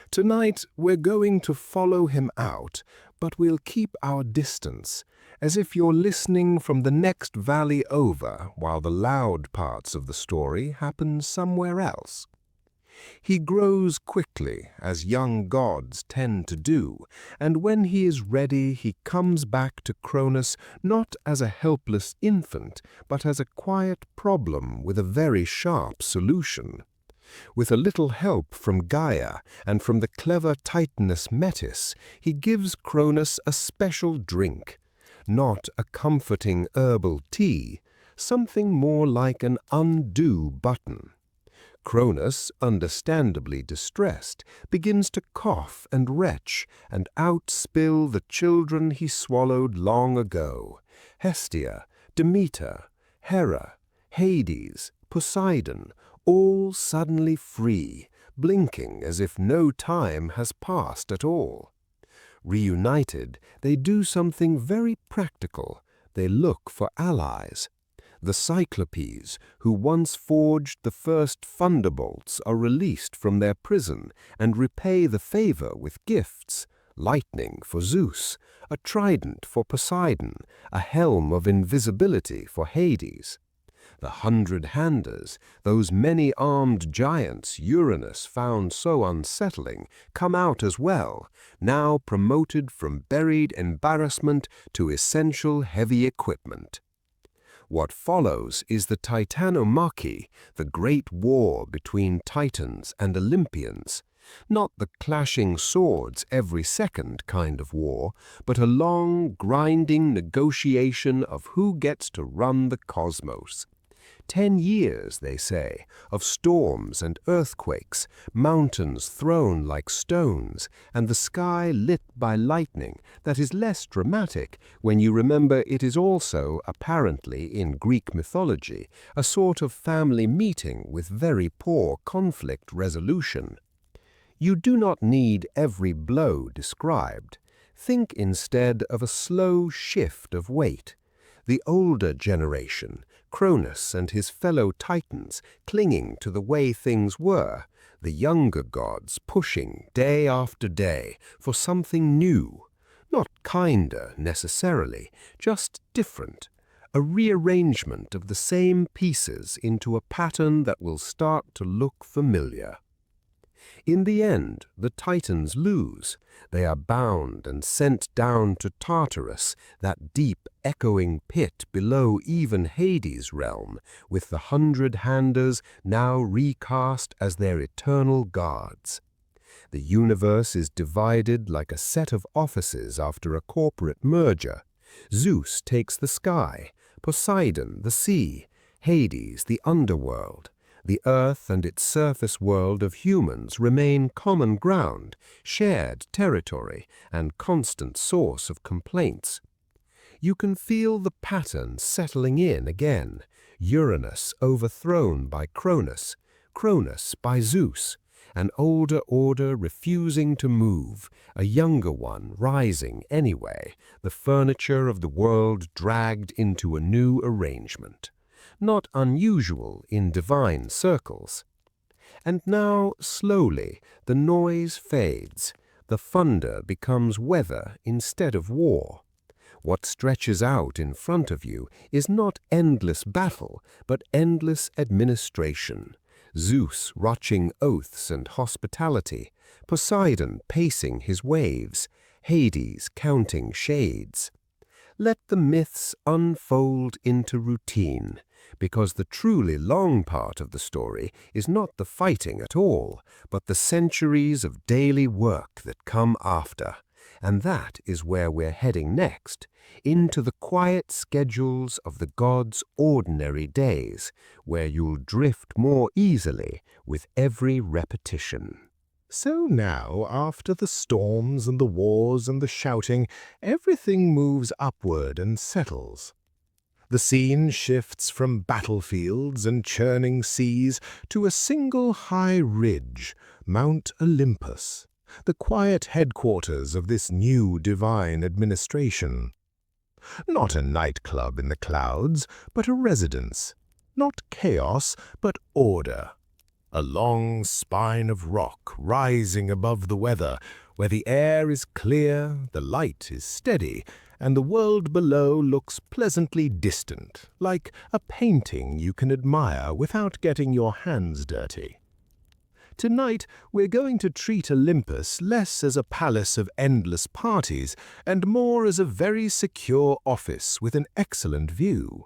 Tonight we're going to follow him out, but we'll keep our distance, as if you're listening from the next valley over while the loud parts of the story happen somewhere else. He grows quickly, as young gods tend to do, and when he is ready he comes back to Cronus not as a helpless infant, but as a quiet problem with a very sharp solution. With a little help from Gaia and from the clever Titaness Metis, he gives Cronus a special drink, not a comforting herbal tea, something more like an undo button. Cronus, understandably distressed, begins to cough and retch and outspill the children he swallowed long ago: Hestia, Demeter, Hera, Hades, Poseidon, all suddenly free, blinking as if no time has passed at all. Reunited, they do something very practical. They look for allies. The Cyclopes, who once forged the first thunderbolts, are released from their prison and repay the favor with gifts: lightning for Zeus, a trident for Poseidon, a helm of invisibility for Hades. The 100-handers, those many-armed giants Uranus found so unsettling, come out as well, now promoted from buried embarrassment to essential heavy equipment. What follows is the Titanomachy, the great war between Titans and Olympians. Not the clashing swords every second kind of war, but a long, grinding negotiation of who gets to run the cosmos. 10 years, they say, of storms and earthquakes, mountains thrown like stones, and the sky lit by lightning that is less dramatic when you remember it is also, apparently in Greek mythology, a sort of family meeting with very poor conflict resolution. You do not need every blow described. Think instead of a slow shift of weight. The older generation, Cronus and his fellow Titans, clinging to the way things were, the younger gods pushing day after day for something new, not kinder necessarily, just different, a rearrangement of the same pieces into a pattern that will start to look familiar. In the end, the Titans lose. They are bound and sent down to Tartarus, that deep, echoing pit below even Hades' realm, with the 100-handers now recast as their eternal guards. The universe is divided like a set of offices after a corporate merger. Zeus takes the sky, Poseidon the sea, Hades the underworld. The earth and its surface world of humans remain common ground, shared territory, and constant source of complaints. You can feel the pattern settling in again, Uranus overthrown by Cronus, Cronus by Zeus, an older order refusing to move, a younger one rising anyway, the furniture of the world dragged into a new arrangement. Not unusual in divine circles. And now, slowly, the noise fades. The thunder becomes weather instead of war. What stretches out in front of you is not endless battle, but endless administration. Zeus watching oaths and hospitality, Poseidon pacing his waves, Hades counting shades. Let the myths unfold into routine, because the truly long part of the story is not the fighting at all, but the centuries of daily work that come after. And that is where we're heading next, into the quiet schedules of the gods' ordinary days, where you'll drift more easily with every repetition. So now, after the storms and the wars and the shouting, everything moves upward and settles. The scene shifts from battlefields and churning seas to a single high ridge, Mount Olympus, the quiet headquarters of this new divine administration. Not a nightclub in the clouds, but a residence. Not chaos, but order. A long spine of rock rising above the weather, where the air is clear, the light is steady, and the world below looks pleasantly distant, like a painting you can admire without getting your hands dirty. Tonight, we're going to treat Olympus less as a palace of endless parties and more as a very secure office with an excellent view.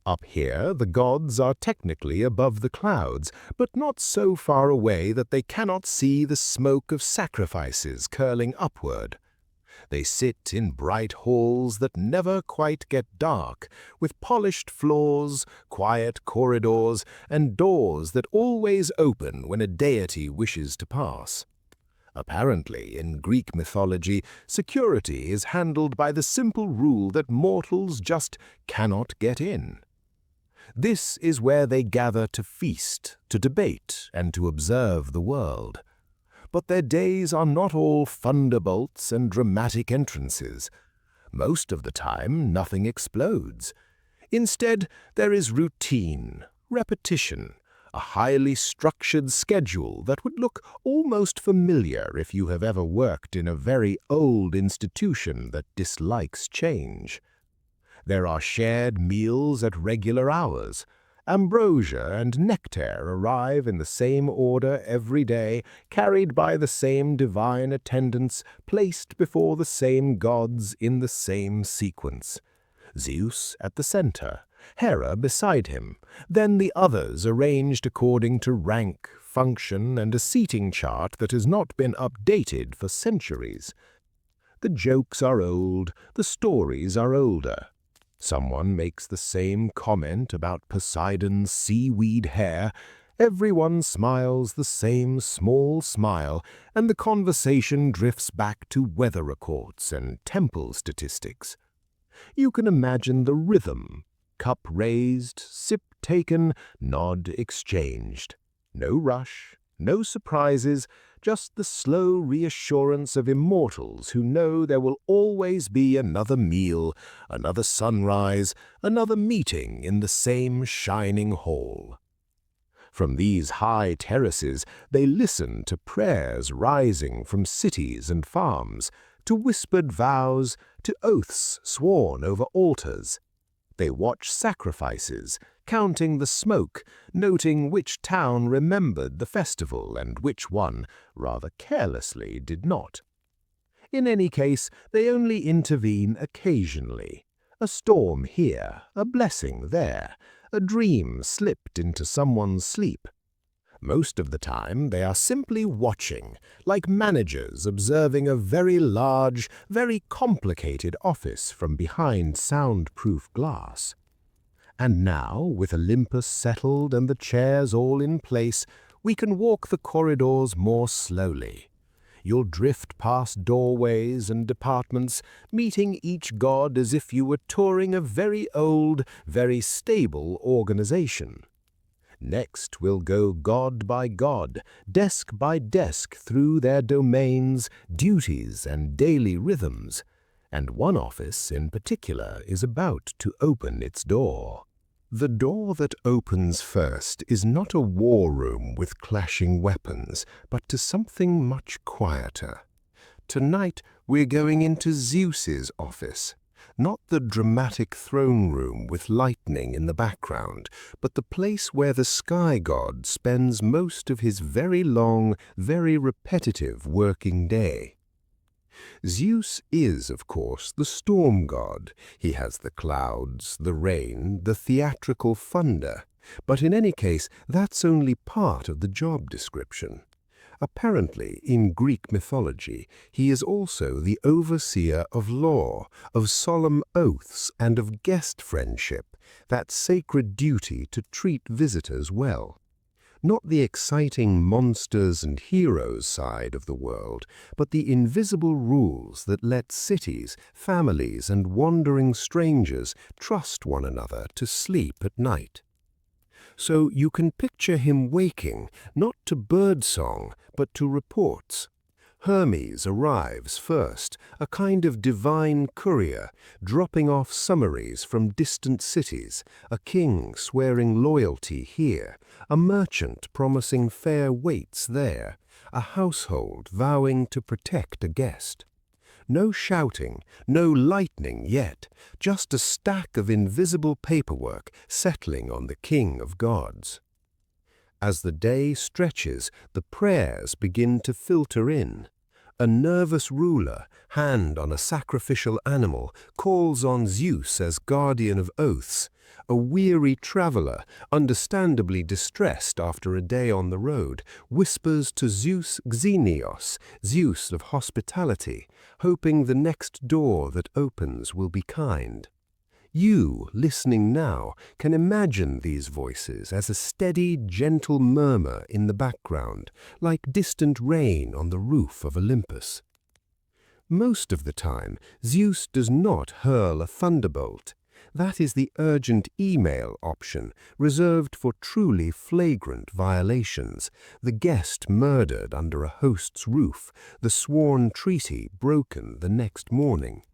Up here, the gods are technically above the clouds, but not so far away that they cannot see the smoke of sacrifices curling upward. They sit in bright halls that never quite get dark, with polished floors, quiet corridors, and doors that always open when a deity wishes to pass. Apparently, in Greek mythology, security is handled by the simple rule that mortals just cannot get in. This is where they gather to feast, to debate, and to observe the world. But their days are not all thunderbolts and dramatic entrances. Most of the time, nothing explodes. Instead, there is routine, repetition, a highly structured schedule that would look almost familiar if you have ever worked in a very old institution that dislikes change. There are shared meals at regular hours. Ambrosia and nectar arrive in the same order every day, carried by the same divine attendants, placed before the same gods in the same sequence. Zeus at the center, Hera beside him, then the others arranged according to rank, function, and a seating chart that has not been updated for centuries. The jokes are old, the stories are older. Someone makes the same comment about Poseidon's seaweed hair. Everyone smiles the same small smile, and the conversation drifts back to weather reports and temple statistics. You can imagine the rhythm: cup raised, sip taken, nod exchanged. No rush, no surprises, just the slow reassurance of immortals who know there will always be another meal, another sunrise, another meeting in the same shining hall. From these high terraces they listen to prayers rising from cities and farms, to whispered vows, to oaths sworn over altars. They watch sacrifices, counting the smoke, noting which town remembered the festival and which one, rather carelessly, did not. In any case, they only intervene occasionally. A storm here, a blessing there, a dream slipped into someone's sleep. Most of the time they are simply watching, like managers observing a very large, very complicated office from behind soundproof glass. And now, with Olympus settled and the chairs all in place, we can walk the corridors more slowly. You'll drift past doorways and departments, meeting each god as if you were touring a very old, very stable organization. Next we'll go god by god, desk by desk through their domains, duties, and daily rhythms, and one office in particular is about to open its door. The door that opens first is not a war room with clashing weapons, but to something much quieter. Tonight we're going into Zeus's office. Not the dramatic throne room with lightning in the background, but the place where the sky god spends most of his very long, very repetitive working day. Zeus is, of course, the storm god. He has the clouds, the rain, the theatrical thunder. But in any case, that's only part of the job description. Apparently, in Greek mythology, he is also the overseer of law, of solemn oaths, and of guest friendship, that sacred duty to treat visitors well. Not the exciting monsters and heroes side of the world, but the invisible rules that let cities, families, and wandering strangers trust one another to sleep at night. So you can picture him waking, not to birdsong, but to reports. Hermes arrives first, a kind of divine courier, dropping off summaries from distant cities, a king swearing loyalty here, a merchant promising fair weights there, a household vowing to protect a guest. No shouting, no lightning yet, just a stack of invisible paperwork settling on the king of gods. As the day stretches, the prayers begin to filter in. A nervous ruler, hand on a sacrificial animal, calls on Zeus as guardian of oaths. A weary traveler, understandably distressed after a day on the road, whispers to Zeus Xenios, Zeus of hospitality, hoping the next door that opens will be kind. You, listening now, can imagine these voices as a steady, gentle murmur in the background, like distant rain on the roof of Olympus. Most of the time, Zeus does not hurl a thunderbolt. That is the urgent email option, reserved for truly flagrant violations, the guest murdered under a host's roof, the sworn treaty broken the next morning.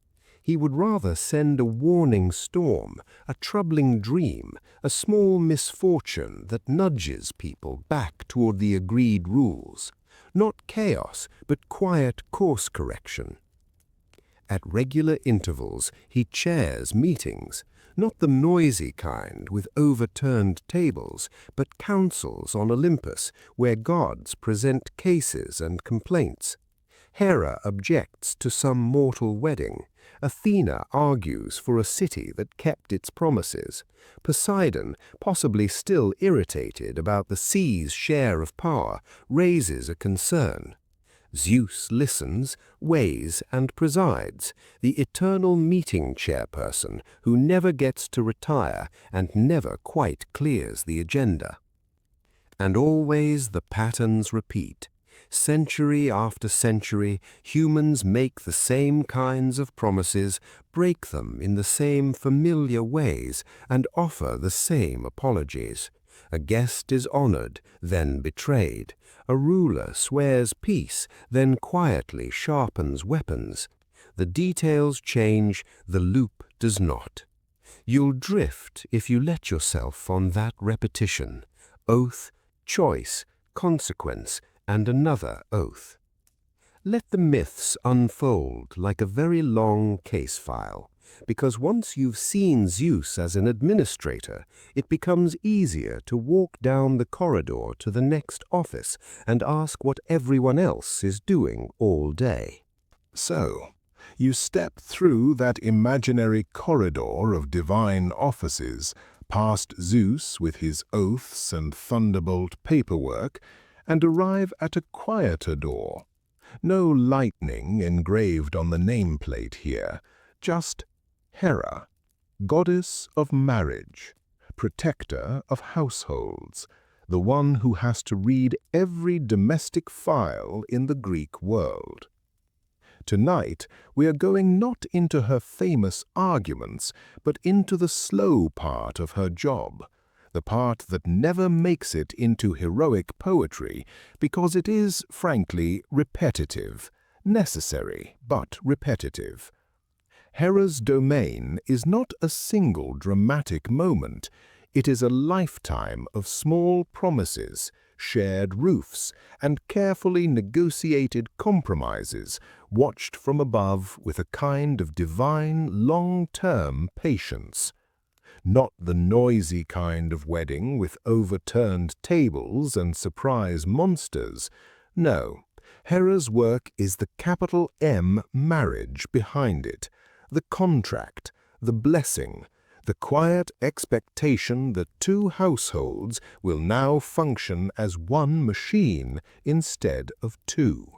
He would rather send a warning storm, a troubling dream, a small misfortune that nudges people back toward the agreed rules. Not chaos, but quiet course correction. At regular intervals, he chairs meetings, not the noisy kind with overturned tables, but councils on Olympus where gods present cases and complaints. Hera objects to some mortal wedding. Athena argues for a city that kept its promises. Poseidon, possibly still irritated about the sea's share of power, raises a concern. Zeus listens, weighs, and presides, the eternal meeting chairperson who never gets to retire and never quite clears the agenda. And always the patterns repeat. Century after century, humans make the same kinds of promises, break them in the same familiar ways, and offer the same apologies. A guest is honored, then betrayed. A ruler swears peace, then quietly sharpens weapons. The details change, the loop does not. You'll drift if you let yourself on that repetition. Oath, choice, consequence, and another oath. Let the myths unfold like a very long case file, because once you've seen Zeus as an administrator, it becomes easier to walk down the corridor to the next office and ask what everyone else is doing all day. So, you step through that imaginary corridor of divine offices, past Zeus with his oaths and thunderbolt paperwork, and arrive at a quieter door. No lightning engraved on the nameplate here, just Hera, goddess of marriage, protector of households, the one who has to read every domestic file in the Greek world. Tonight, we are going not into her famous arguments, but into the slow part of her job, the part that never makes it into heroic poetry because it is, frankly, repetitive, necessary but repetitive. Hera's domain is not a single dramatic moment, it is a lifetime of small promises, shared roofs, and carefully negotiated compromises, watched from above with a kind of divine long-term patience. Not the noisy kind of wedding with overturned tables and surprise monsters. No, Hera's work is the capital M marriage behind it, the contract, the blessing, the quiet expectation that two households will now function as one machine instead of two.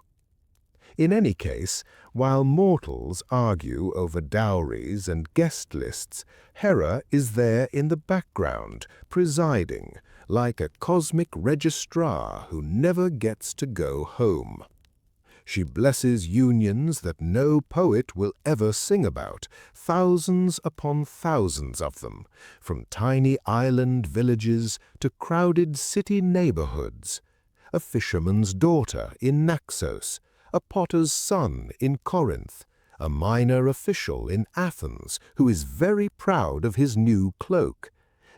In any case, while mortals argue over dowries and guest lists, Hera is there in the background, presiding, like a cosmic registrar who never gets to go home. She blesses unions that no poet will ever sing about, thousands upon thousands of them, from tiny island villages to crowded city neighborhoods. A fisherman's daughter in Naxos, a potter's son in Corinth, a minor official in Athens who is very proud of his new cloak.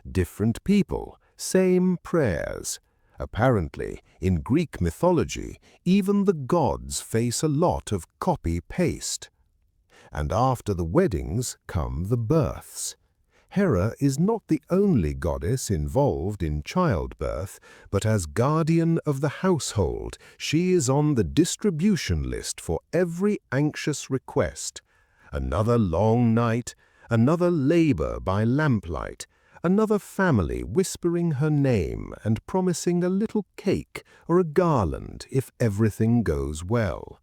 Different people, same prayers. Apparently, in Greek mythology, even the gods face a lot of copy-paste. And after the weddings come the births. Hera is not the only goddess involved in childbirth, but as guardian of the household, she is on the distribution list for every anxious request. Another long night, another labor by lamplight, another family whispering her name and promising a little cake or a garland if everything goes well.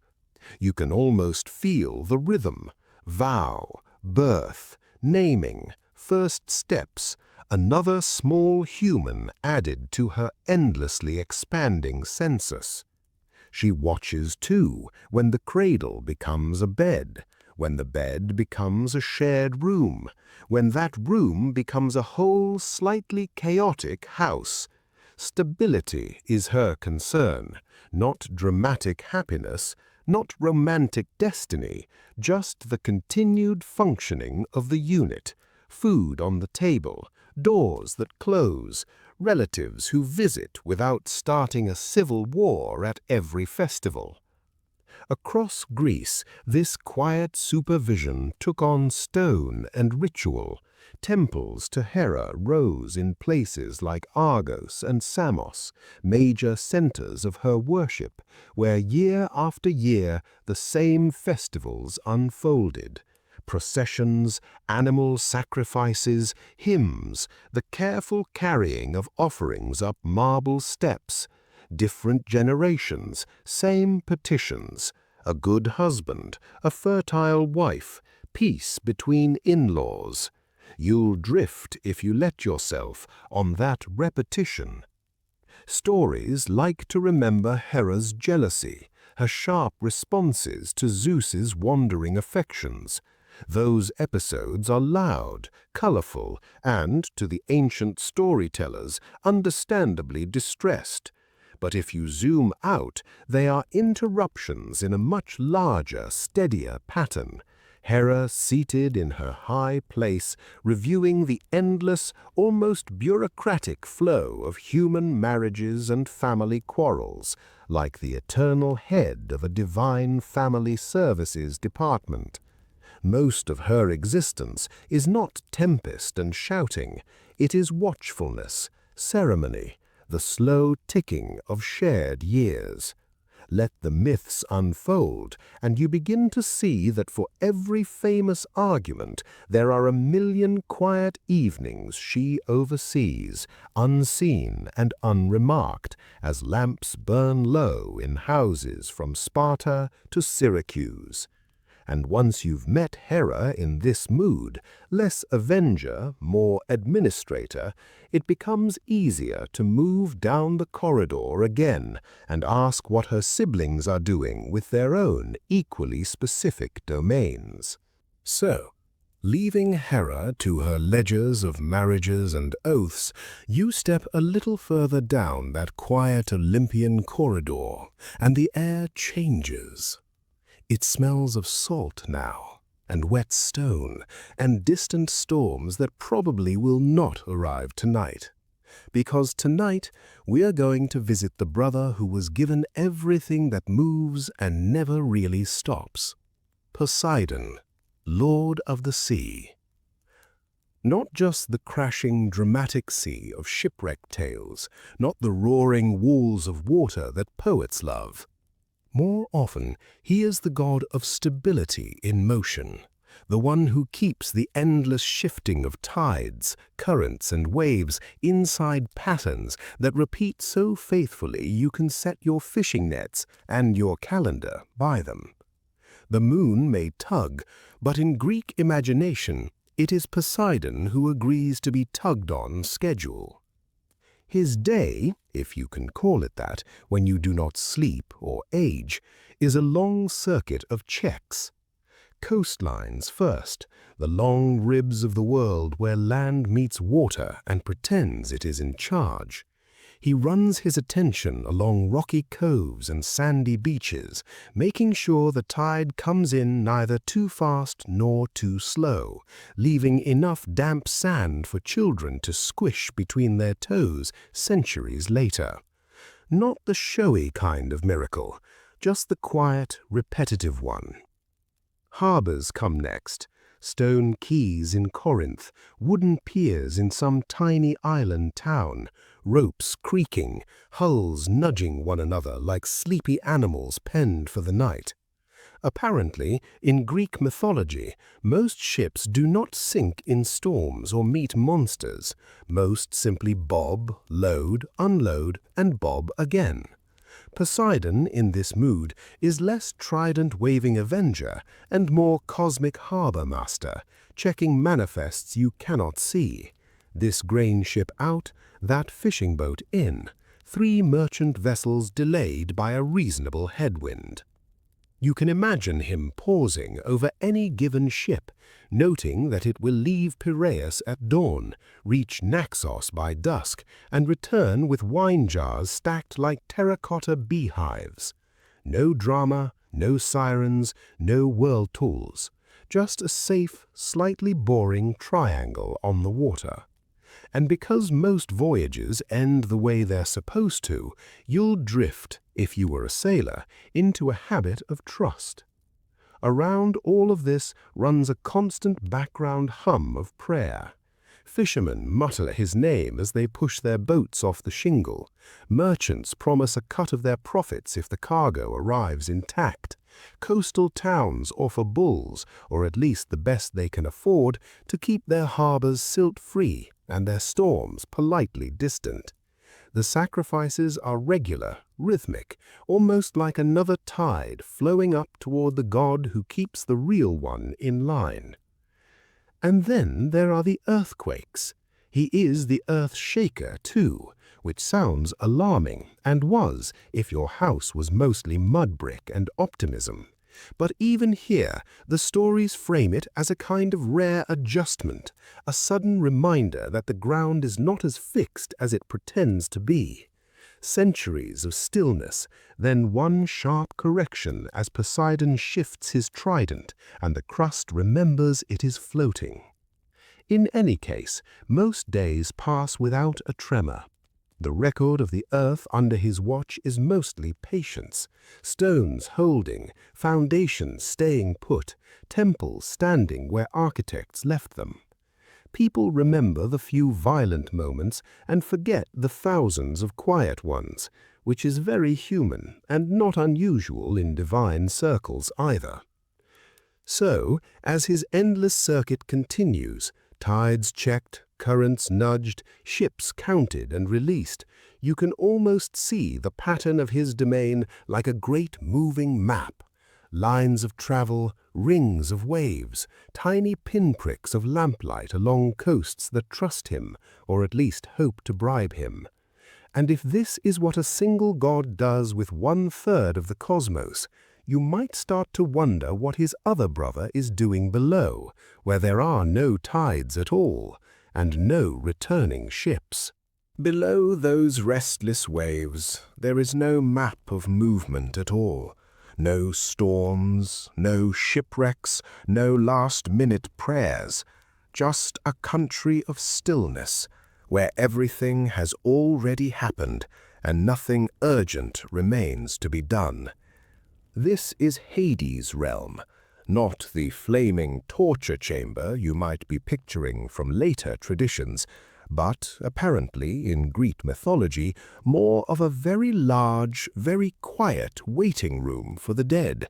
You can almost feel the rhythm, vow, birth, naming, first steps, another small human added to her endlessly expanding census. She watches, too, when the cradle becomes a bed, when the bed becomes a shared room, when that room becomes a whole slightly chaotic house. Stability is her concern, not dramatic happiness, not romantic destiny, just the continued functioning of the unit. Food on the table, doors that close, relatives who visit without starting a civil war at every festival. Across Greece, this quiet supervision took on stone and ritual. Temples to Hera rose in places like Argos and Samos, major centers of her worship, where year after year the same festivals unfolded. Processions, animal sacrifices, hymns, the careful carrying of offerings up marble steps. different generations, same petitions, a good husband, a fertile wife, peace between in-laws. You'll drift if you let yourself on that repetition. Stories like to remember Hera's jealousy, her sharp responses to Zeus's wandering affections. Those episodes are loud, colorful, and, to the ancient storytellers, understandably distressed. But if you zoom out, they are interruptions in a much larger, steadier pattern. Hera seated in her high place, reviewing the endless, almost bureaucratic flow of human marriages and family quarrels, like the eternal head of a divine family services department. Most of her existence is not tempest and shouting, it is watchfulness, ceremony, the slow ticking of shared years. Let the myths unfold, and you begin to see that for every famous argument there are a million quiet evenings she oversees, unseen and unremarked, as lamps burn low in houses from Sparta to Syracuse. And once you've met Hera in this mood, less avenger, more administrator, it becomes easier to move down the corridor again and ask what her siblings are doing with their own equally specific domains. So, leaving Hera to her ledgers of marriages and oaths, you step a little further down that quiet Olympian corridor, and the air changes. It smells of salt now, and wet stone, and distant storms that probably will not arrive tonight. Because tonight we are going to visit the brother who was given everything that moves and never really stops. Poseidon, Lord of the Sea. Not just the crashing, dramatic sea of shipwreck tales, not the roaring walls of water that poets love. More often, he is the god of stability in motion, the one who keeps the endless shifting of tides, currents, and waves inside patterns that repeat so faithfully you can set your fishing nets and your calendar by them. The moon may tug, but in Greek imagination, it is Poseidon who agrees to be tugged on schedule. His day, if you can call it that, when you do not sleep or age, is a long circuit of checks. Coastlines first, the long ribs of the world where land meets water and pretends it is in charge. He runs his attention along rocky coves and sandy beaches, making sure the tide comes in neither too fast nor too slow, leaving enough damp sand for children to squish between their toes centuries later. Not the showy kind of miracle, just the quiet, repetitive one. Harbors come next. Stone quays in Corinth, wooden piers in some tiny island town, ropes creaking, hulls nudging one another like sleepy animals penned for the night. Apparently, in Greek mythology, most ships do not sink in storms or meet monsters. Most simply bob, load, unload, and bob again. Poseidon, in this mood, is less trident-waving avenger and more cosmic harbor master, checking manifests you cannot see. This grain ship out, that fishing boat in, 3 merchant vessels delayed by a reasonable headwind. You can imagine him pausing over any given ship, noting that it will leave Piraeus at dawn, reach Naxos by dusk, and return with wine jars stacked like terracotta beehives. No drama, no sirens, no whirl tools, just a safe, slightly boring triangle on the water. And because most voyages end the way they're supposed to, you'll drift, if you were a sailor, into a habit of trust. Around all of this runs a constant background hum of prayer. Fishermen mutter his name as they push their boats off the shingle. Merchants promise a cut of their profits if the cargo arrives intact. Coastal towns offer bulls, or at least the best they can afford, to keep their harbors silt-free and their storms politely distant. The sacrifices are regular, rhythmic, almost like another tide flowing up toward the god who keeps the real one in line. And then there are the earthquakes. He is the earth shaker, too, which sounds alarming, and was if your house was mostly mud brick and optimism. But even here, the stories frame it as a kind of rare adjustment, a sudden reminder that the ground is not as fixed as it pretends to be. Centuries of stillness, then one sharp correction as Poseidon shifts his trident and the crust remembers it is floating. In any case, most days pass without a tremor. The record of the earth under his watch is mostly patience, stones holding, foundations staying put, temples standing where architects left them. People remember the few violent moments and forget the thousands of quiet ones, which is very human and not unusual in divine circles either. So, as his endless circuit continues, tides checked, currents nudged, ships counted and released, you can almost see the pattern of his domain like a great moving map. Lines of travel, rings of waves, tiny pinpricks of lamplight along coasts that trust him, or at least hope to bribe him. And if this is what a single god does with 1/3 of the cosmos, you might start to wonder what his other brother is doing below, where there are no tides at all, and no returning ships. Below those restless waves, there is no map of movement at all. No storms, no shipwrecks, no last-minute prayers. Just a country of stillness, where everything has already happened and nothing urgent remains to be done. This is Hades' realm, not the flaming torture chamber you might be picturing from later traditions, but apparently, in Greek mythology, more of a very large, very quiet waiting room for the dead.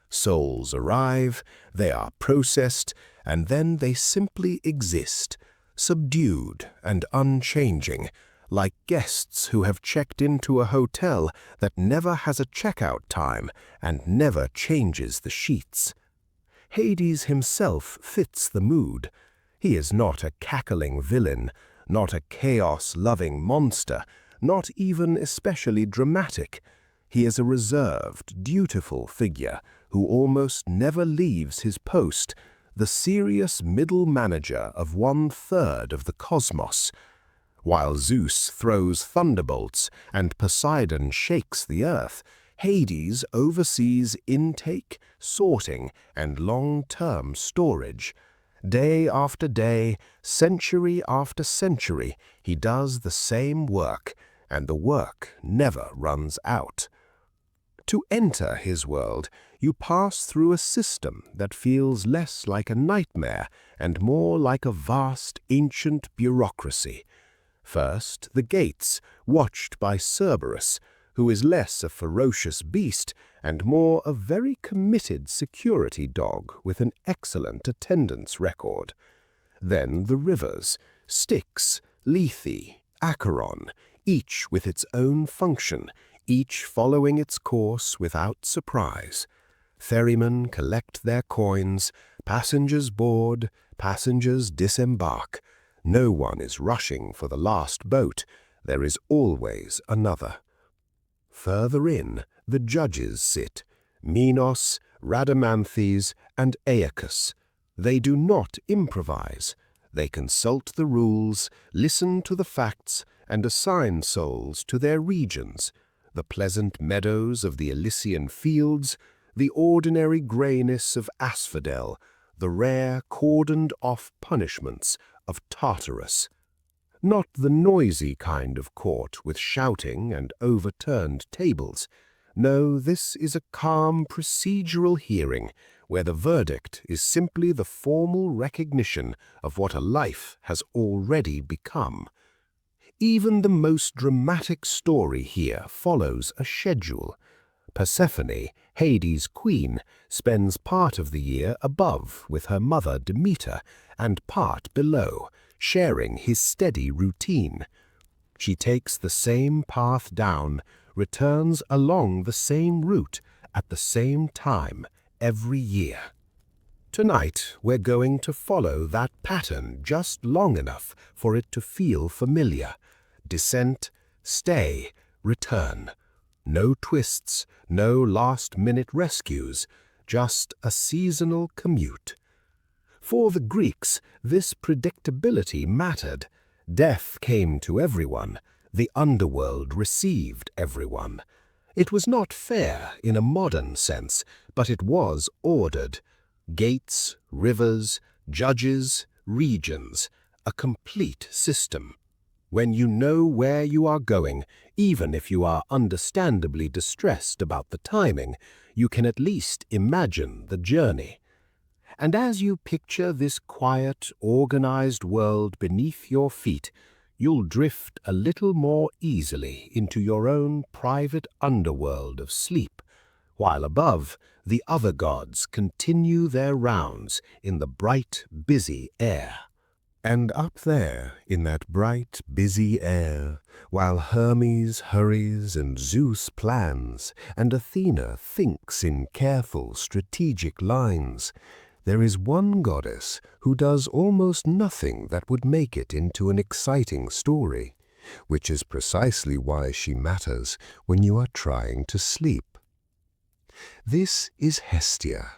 Souls arrive, they are processed, and then they simply exist, subdued and unchanging, like guests who have checked into a hotel that never has a checkout time and never changes the sheets. Hades himself fits the mood. He is not a cackling villain, not a chaos-loving monster, not even especially dramatic. He is a reserved, dutiful figure who almost never leaves his post, the serious middle manager of 1/3 of the cosmos. While Zeus throws thunderbolts and Poseidon shakes the earth, Hades oversees intake, sorting, and long-term storage. Day after day, century after century, he does the same work, and the work never runs out. To enter his world, you pass through a system that feels less like a nightmare and more like a vast, ancient bureaucracy. First, the gates, watched by Cerberus, who is less a ferocious beast and more a very committed security dog with an excellent attendance record. Then the rivers, Styx, Lethe, Acheron, each with its own function, each following its course without surprise. Ferrymen collect their coins, passengers board, passengers disembark. No one is rushing for the last boat. There is always another. Further in, the judges sit, Minos, Rhadamanthes, and Aeacus. They do not improvise. They consult the rules, listen to the facts, and assign souls to their regions, the pleasant meadows of the Elysian fields, the ordinary grayness of Asphodel, the rare cordoned-off punishments of Tartarus. Not the noisy kind of court with shouting and overturned tables. No, this is a calm procedural hearing where the verdict is simply the formal recognition of what a life has already become. Even the most dramatic story here follows a schedule. Persephone, Hades' queen, spends part of the year above with her mother Demeter and part below, sharing his steady routine. She takes the same path down, returns along the same route at the same time every year. Tonight, we're going to follow that pattern just long enough for it to feel familiar. Descent, stay, return. No twists, no last-minute rescues, just a seasonal commute. For the Greeks, this predictability mattered. Death came to everyone. The underworld received everyone. It was not fair in a modern sense, but it was ordered. Gates, rivers, judges, regions, a complete system. When you know where you are going, even if you are understandably distressed about the timing, you can at least imagine the journey. And as you picture this quiet, organized world beneath your feet, you'll drift a little more easily into your own private underworld of sleep, while above, the other gods continue their rounds in the bright, busy air. And up there, in that bright, busy air, while Hermes hurries and Zeus plans, and Athena thinks in careful, strategic lines, there is one goddess who does almost nothing that would make it into an exciting story, which is precisely why she matters when you are trying to sleep. This is Hestia,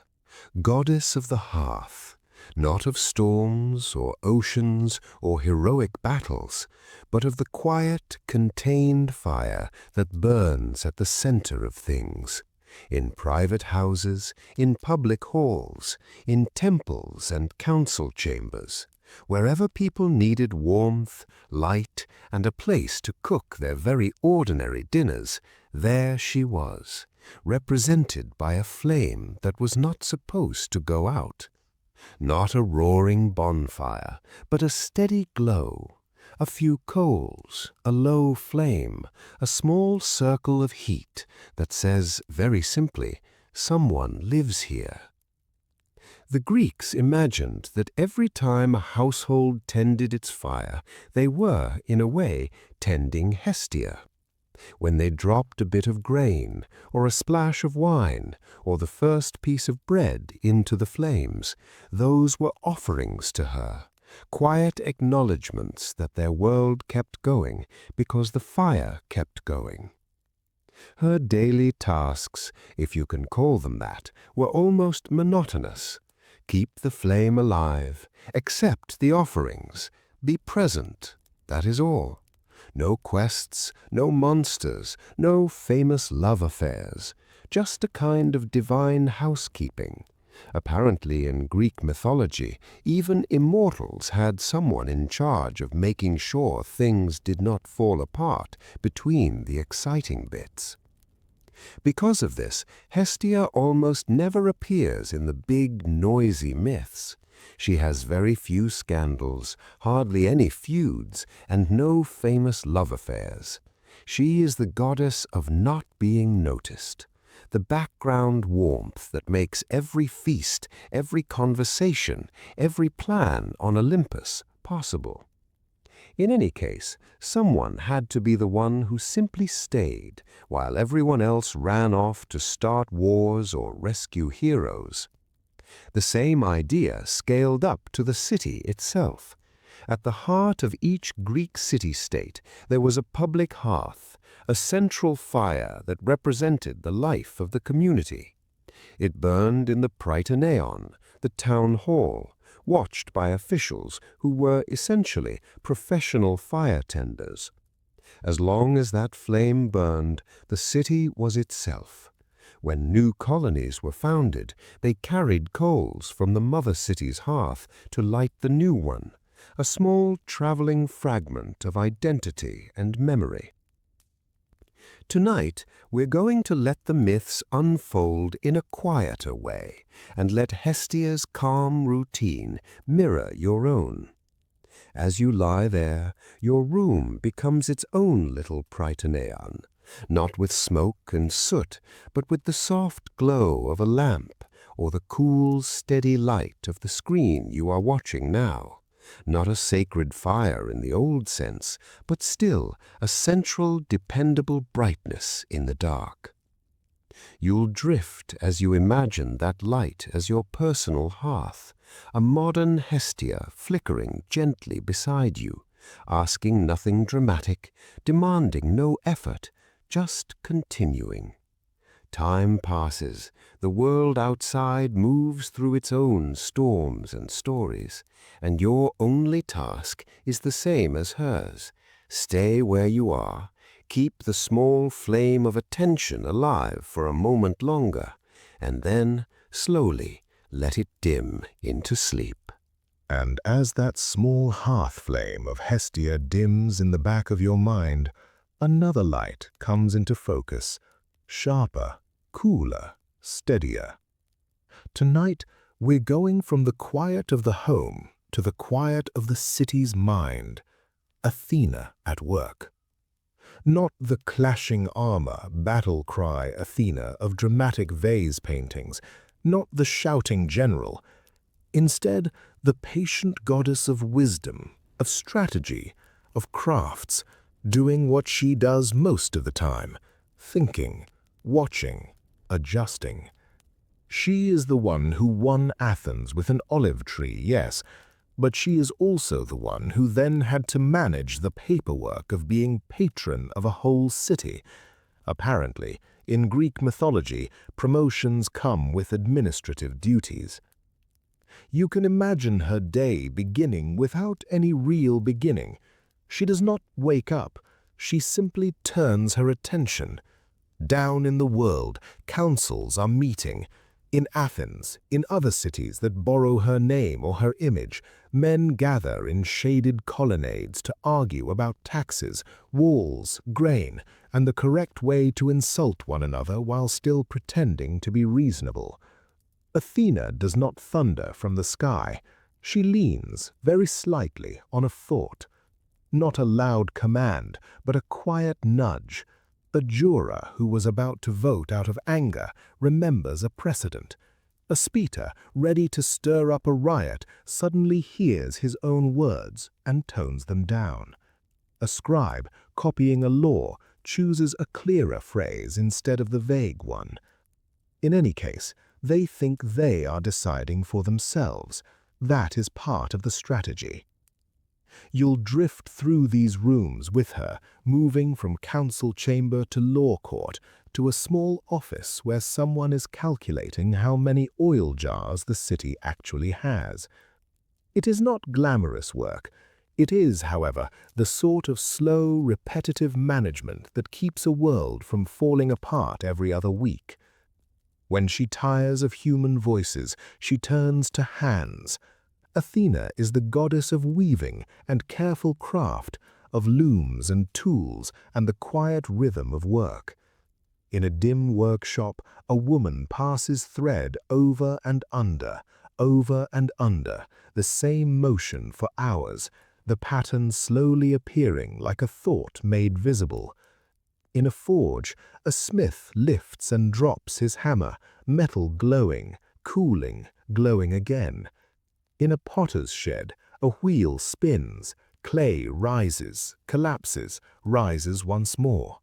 goddess of the hearth, not of storms or oceans or heroic battles, but of the quiet, contained fire that burns at the center of things, in private houses, in public halls, in temples and council chambers. Wherever people needed warmth, light, and a place to cook their very ordinary dinners, there she was, represented by a flame that was not supposed to go out. Not a roaring bonfire, but a steady glow, a few coals, a low flame, a small circle of heat that says, very simply, someone lives here. The Greeks imagined that every time a household tended its fire, they were, in a way, tending Hestia. When they dropped a bit of grain, or a splash of wine, or the first piece of bread into the flames, those were offerings to her, quiet acknowledgments that their world kept going because the fire kept going. Her daily tasks, if you can call them that, were almost monotonous. Keep the flame alive, accept the offerings, be present, that is all. No quests, no monsters, no famous love affairs, just a kind of divine housekeeping. Apparently in Greek mythology, even immortals had someone in charge of making sure things did not fall apart between the exciting bits. Because of this, Hestia almost never appears in the big, noisy myths. She has very few scandals, hardly any feuds, and no famous love affairs. She is the goddess of not being noticed, the background warmth that makes every feast, every conversation, every plan on Olympus possible. In any case, someone had to be the one who simply stayed, while everyone else ran off to start wars or rescue heroes. The same idea scaled up to the city itself. At the heart of each Greek city-state there was a public hearth, a central fire that represented the life of the community. It burned in the Prytaneon, the town hall, watched by officials who were essentially professional fire tenders. As long as that flame burned, the city was itself. When new colonies were founded, they carried coals from the mother city's hearth to light the new one, a small traveling fragment of identity and memory. Tonight, we're going to let the myths unfold in a quieter way and let Hestia's calm routine mirror your own. As you lie there, your room becomes its own little Prytaneon, not with smoke and soot, but with the soft glow of a lamp or the cool, steady light of the screen you are watching now, Not a sacred fire in the old sense, but still a central, dependable brightness in the dark. You'll drift as you imagine that light as your personal hearth, a modern Hestia flickering gently beside you, asking nothing dramatic, demanding no effort, just continuing. Time passes, the world outside moves through its own storms and stories, and your only task is the same as hers. Stay where you are, keep the small flame of attention alive for a moment longer, and then, slowly, let it dim into sleep. And as that small hearth flame of Hestia dims in the back of your mind, another light comes into focus, sharper, cooler, steadier. Tonight, we're going from the quiet of the home to the quiet of the city's mind, Athena at work. Not the clashing armor, battle cry Athena of dramatic vase paintings, not the shouting general. Instead, the patient goddess of wisdom, of strategy, of crafts, doing what she does most of the time, thinking, watching, adjusting. She is the one who won Athens with an olive tree, yes, but she is also the one who then had to manage the paperwork of being patron of a whole city. Apparently, in Greek mythology, promotions come with administrative duties. You can imagine her day beginning without any real beginning. She does not wake up, she simply turns her attention. Down in the world, councils are meeting. In Athens, in other cities that borrow her name or her image, men gather in shaded colonnades to argue about taxes, walls, grain, and the correct way to insult one another while still pretending to be reasonable. Athena does not thunder from the sky. She leans, very slightly, on a thought. Not a loud command, but a quiet nudge. A juror who was about to vote out of anger remembers a precedent. A speaker, ready to stir up a riot, suddenly hears his own words and tones them down. A scribe, copying a law, chooses a clearer phrase instead of the vague one. In any case, they think they are deciding for themselves. That is part of the strategy. You'll drift through these rooms with her, moving from council chamber to law court, to a small office where someone is calculating how many oil jars the city actually has. It is not glamorous work. It is, however, the sort of slow, repetitive management that keeps a world from falling apart every other week. When she tires of human voices, she turns to hands. Athena is the goddess of weaving and careful craft, of looms and tools and the quiet rhythm of work. In a dim workshop, a woman passes thread over and under, the same motion for hours, the pattern slowly appearing like a thought made visible. In a forge, a smith lifts and drops his hammer, metal glowing, cooling, glowing again. In a potter's shed, a wheel spins, clay rises, collapses, rises once more.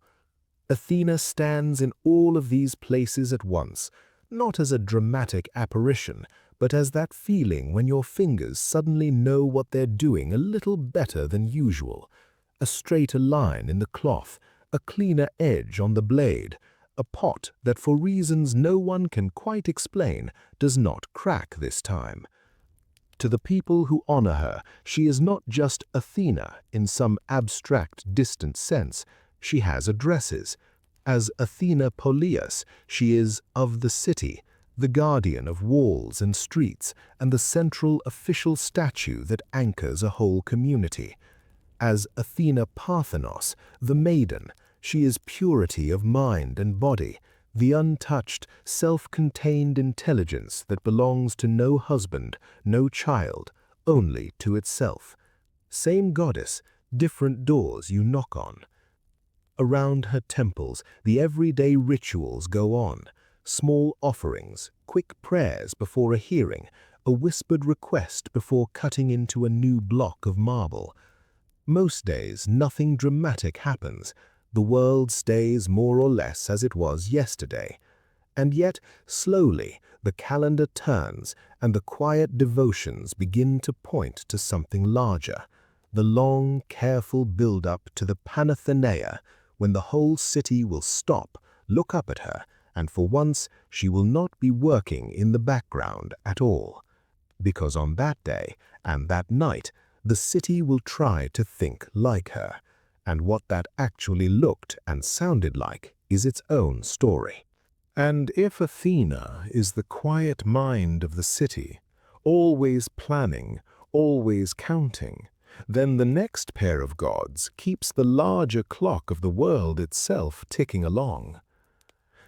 Athena stands in all of these places at once, not as a dramatic apparition, but as that feeling when your fingers suddenly know what they're doing a little better than usual. A straighter line in the cloth, a cleaner edge on the blade, a pot that for reasons no one can quite explain does not crack this time. To the people who honor her, she is not just Athena in some abstract, distant sense. She has addresses. As Athena Polias, she is of the city, the guardian of walls and streets, and the central official statue that anchors a whole community. As Athena Parthenos, the maiden, she is purity of mind and body, the untouched, self-contained intelligence that belongs to no husband, no child, only to itself. Same goddess, different doors you knock on. Around her temples, the everyday rituals go on. Small offerings, quick prayers before a hearing, a whispered request before cutting into a new block of marble. Most days, nothing dramatic happens. The world stays more or less as it was yesterday. And yet, slowly, the calendar turns and the quiet devotions begin to point to something larger. The long, careful build-up to the Panathenaea, when the whole city will stop, look up at her, and for once she will not be working in the background at all. Because on that day and that night, the city will try to think like her, and what that actually looked and sounded like is its own story. And if Athena is the quiet mind of the city, always planning, always counting, then the next pair of gods keeps the larger clock of the world itself ticking along.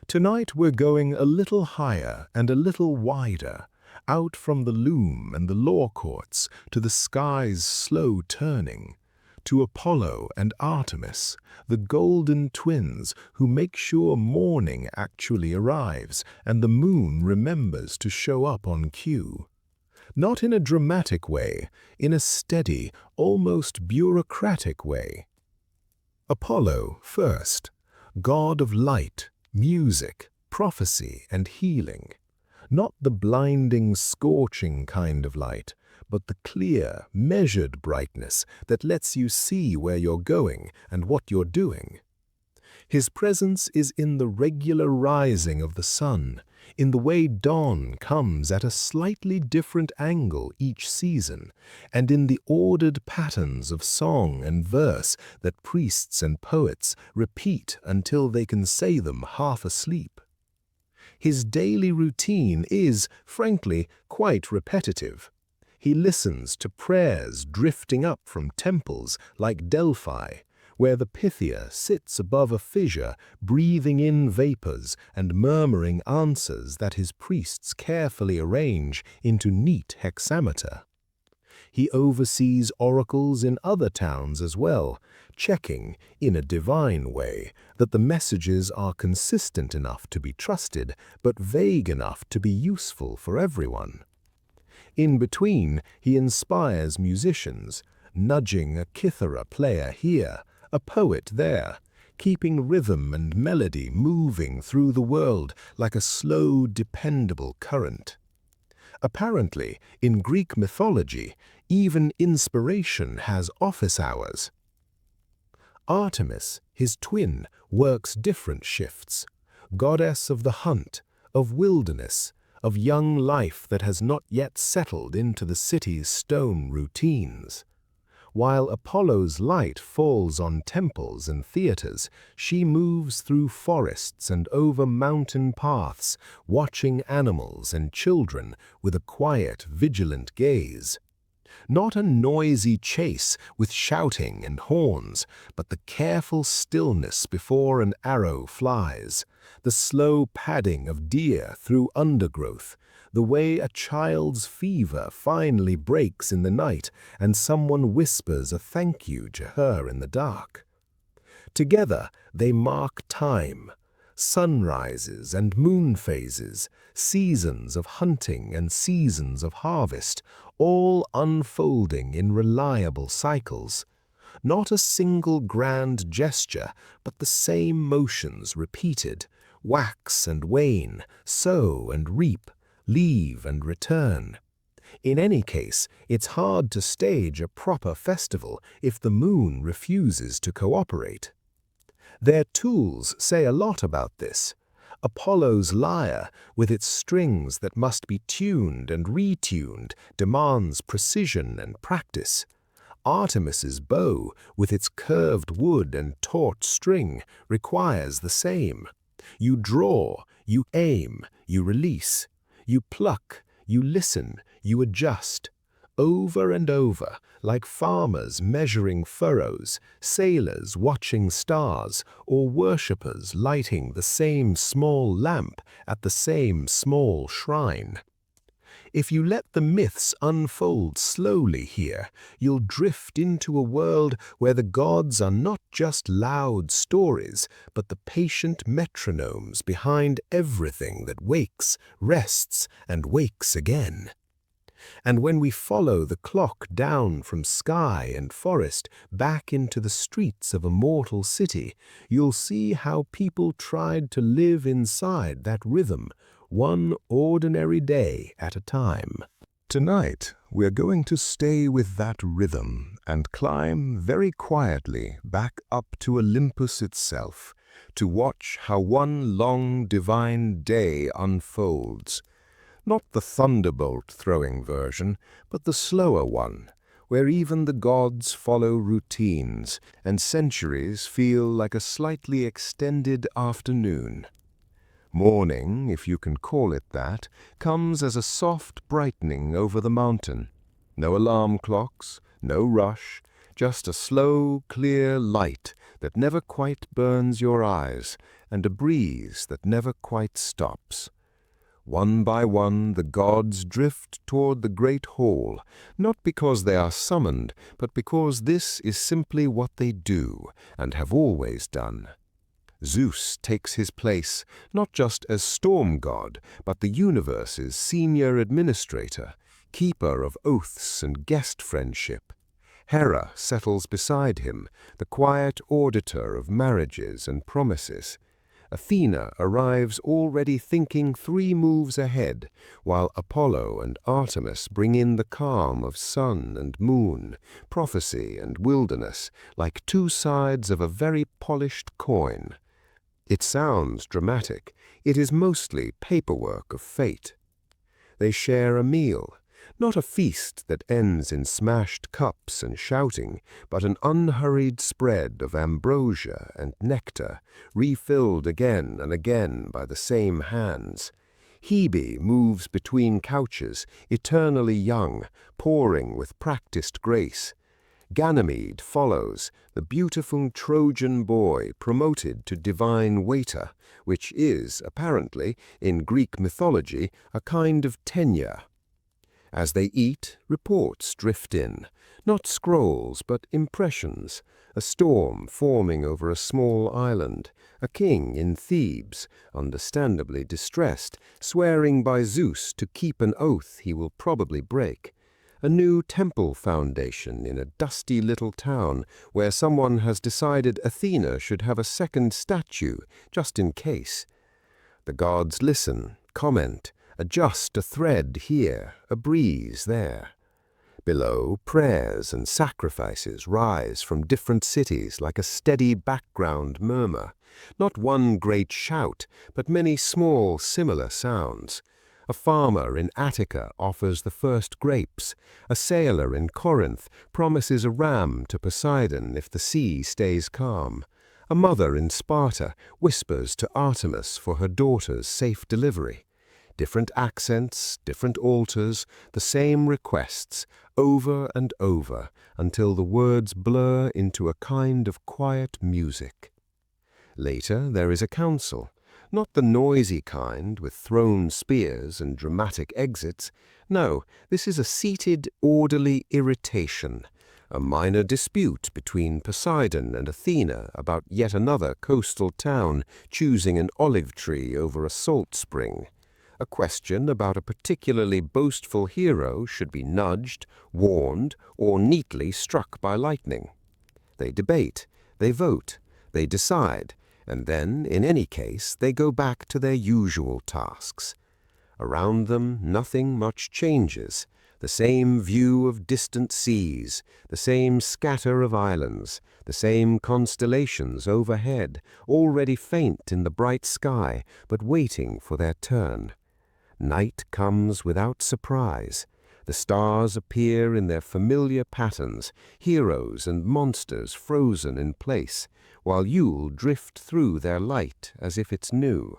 Tonight we're going a little higher and a little wider, out from the loom and the law courts to the sky's slow turning, to Apollo and Artemis, the golden twins who make sure morning actually arrives and the moon remembers to show up on cue. Not in a dramatic way, in a steady, almost bureaucratic way. Apollo first, god of light, music, prophecy, and healing. Not the blinding, scorching kind of light, but the clear, measured brightness that lets you see where you're going and what you're doing. His presence is in the regular rising of the sun, in the way dawn comes at a slightly different angle each season, and in the ordered patterns of song and verse that priests and poets repeat until they can say them half asleep. His daily routine is, frankly, quite repetitive. He listens to prayers drifting up from temples like Delphi, where the Pythia sits above a fissure, breathing in vapors and murmuring answers that his priests carefully arrange into neat hexameter. He oversees oracles in other towns as well, checking, in a divine way, that the messages are consistent enough to be trusted, but vague enough to be useful for everyone. In between, he inspires musicians, nudging a kithara player here, a poet there, keeping rhythm and melody moving through the world like a slow, dependable current. Apparently, in Greek mythology, even inspiration has office hours. Artemis, his twin, works different shifts, goddess of the hunt, of wilderness, of young life that has not yet settled into the city's stone routines. While Apollo's light falls on temples and theaters, she moves through forests and over mountain paths, watching animals and children with a quiet, vigilant gaze. Not a noisy chase with shouting and horns, but the careful stillness before an arrow flies, the slow padding of deer through undergrowth, the way a child's fever finally breaks in the night and someone whispers a thank you to her in the dark. Together they mark time, sunrises and moon phases, seasons of hunting and seasons of harvest, all unfolding in reliable cycles. Not a single grand gesture, but the same motions repeated, wax and wane, sow and reap, leave and return. In any case, it's hard to stage a proper festival if the moon refuses to cooperate. Their tools say a lot about this. Apollo's lyre, with its strings that must be tuned and retuned, demands precision and practice. Artemis's bow, with its curved wood and taut string, requires the same. You draw, you aim, you release. You pluck, you listen, you adjust. Over and over, like farmers measuring furrows, sailors watching stars, or worshippers lighting the same small lamp at the same small shrine. If you let the myths unfold slowly here, you'll drift into a world where the gods are not just loud stories, but the patient metronomes behind everything that wakes, rests, and wakes again. And when we follow the clock down from sky and forest back into the streets of a mortal city, you'll see how people tried to live inside that rhythm, one ordinary day at a time. Tonight, we're going to stay with that rhythm and climb very quietly back up to Olympus itself to watch how one long divine day unfolds. Not the thunderbolt-throwing version, but the slower one, where even the gods follow routines and centuries feel like a slightly extended afternoon. Morning, if you can call it that, comes as a soft brightening over the mountain. No alarm clocks, no rush, just a slow, clear light that never quite burns your eyes, and a breeze that never quite stops. One by one, the gods drift toward the great hall, not because they are summoned, but because this is simply what they do and have always done. Zeus takes his place not just as storm god, but the universe's senior administrator, keeper of oaths and guest friendship. Hera settles beside him, the quiet auditor of marriages and promises. Athena arrives already thinking 3 moves ahead, while Apollo and Artemis bring in the calm of sun and moon, prophecy and wilderness, like 2 sides of a very polished coin. It sounds dramatic. It is mostly paperwork of fate. They share a meal, not a feast that ends in smashed cups and shouting, but an unhurried spread of ambrosia and nectar, refilled again and again by the same hands. Hebe moves between couches, eternally young, pouring with practiced grace. Ganymede follows, the beautiful Trojan boy promoted to divine waiter, which is, apparently, in Greek mythology, a kind of tenure. As they eat, reports drift in, not scrolls but impressions, a storm forming over a small island, a king in Thebes, understandably distressed, swearing by Zeus to keep an oath he will probably break. A new temple foundation in a dusty little town where someone has decided Athena should have a second statue, just in case. The gods listen, comment, adjust a thread here, a breeze there. Below, prayers and sacrifices rise from different cities like a steady background murmur, not one great shout, but many small similar sounds. A farmer in Attica offers the first grapes. A sailor in Corinth promises a ram to Poseidon if the sea stays calm. A mother in Sparta whispers to Artemis for her daughter's safe delivery. Different accents, different altars, the same requests, over and over, until the words blur into a kind of quiet music. Later there is a council. Not the noisy kind, with thrown spears and dramatic exits. No, this is a seated, orderly irritation, a minor dispute between Poseidon and Athena about yet another coastal town choosing an olive tree over a salt spring. A question about a particularly boastful hero should be nudged, warned, or neatly struck by lightning. They debate, they vote, they decide, and then, in any case, they go back to their usual tasks. Around them, nothing much changes. The same view of distant seas, the same scatter of islands, the same constellations overhead, already faint in the bright sky, but waiting for their turn. Night comes without surprise. The stars appear in their familiar patterns, heroes and monsters frozen in place, while you'll drift through their light as if it's new.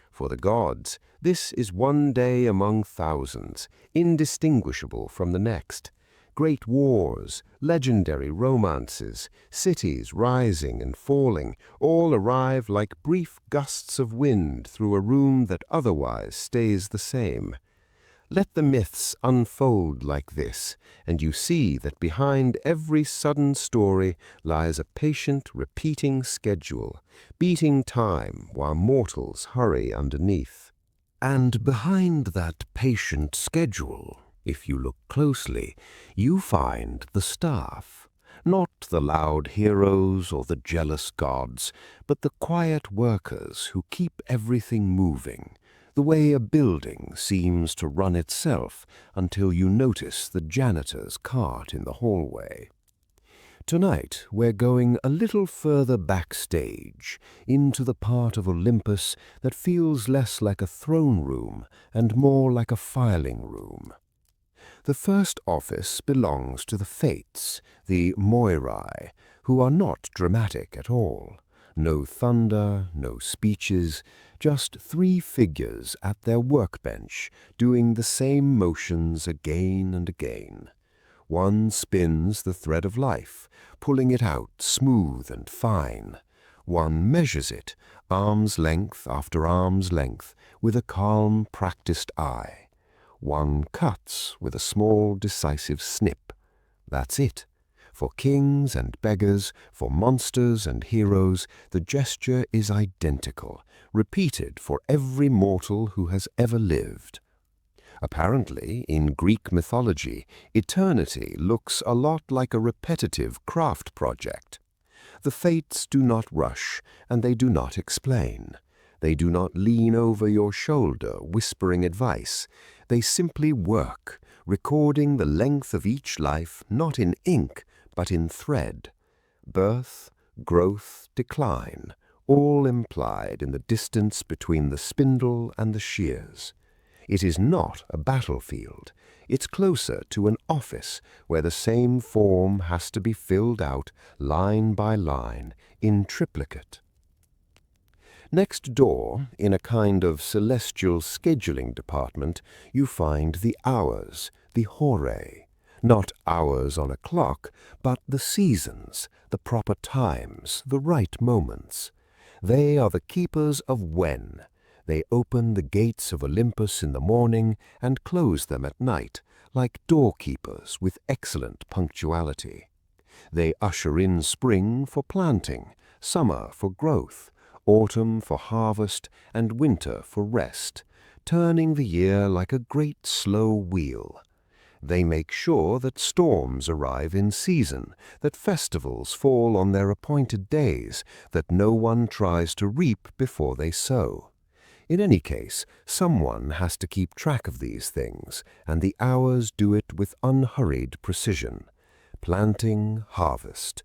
For the gods, this is one day among thousands, indistinguishable from the next. Great wars, legendary romances, cities rising and falling, all arrive like brief gusts of wind through a room that otherwise stays the same. Let the myths unfold like this, and you see that behind every sudden story lies a patient, repeating schedule, beating time while mortals hurry underneath. And behind that patient schedule, If you look closely, you find the staff. Not the loud heroes or the jealous gods, but the quiet workers who keep everything moving, the way a building seems to run itself until you notice the janitor's cart in the hallway. Tonight, we're going a little further backstage, into the part of Olympus that feels less like a throne room and more like a filing room. The first office belongs to the Fates, the Moirai, who are not dramatic at all. No thunder, no speeches, just three figures at their workbench doing the same motions again and again. One spins the thread of life, pulling it out smooth and fine. One measures it, arm's length after arm's length, with a calm, practiced eye. One cuts with a small, decisive snip. That's it. For kings and beggars, for monsters and heroes, the gesture is identical, repeated for every mortal who has ever lived. Apparently, in Greek mythology, eternity looks a lot like a repetitive craft project. The Fates do not rush, and they do not explain. They do not lean over your shoulder, whispering advice. They simply work, recording the length of each life not in ink, but in thread. Birth, growth, decline, all implied in the distance between the spindle and the shears. It is not a battlefield. It's closer to an office where the same form has to be filled out line by line in triplicate. Next door, in a kind of celestial scheduling department, you find the hours, the horae. Not hours on a clock, but the seasons, the proper times, the right moments. They are the keepers of when. They open the gates of Olympus in the morning and close them at night, like doorkeepers with excellent punctuality. They usher in spring for planting, summer for growth, autumn for harvest, and winter for rest, turning the year like a great slow wheel. They make sure that storms arrive in season, that festivals fall on their appointed days, that no one tries to reap before they sow. In any case, someone has to keep track of these things, and the hours do it with unhurried precision. Planting, harvest,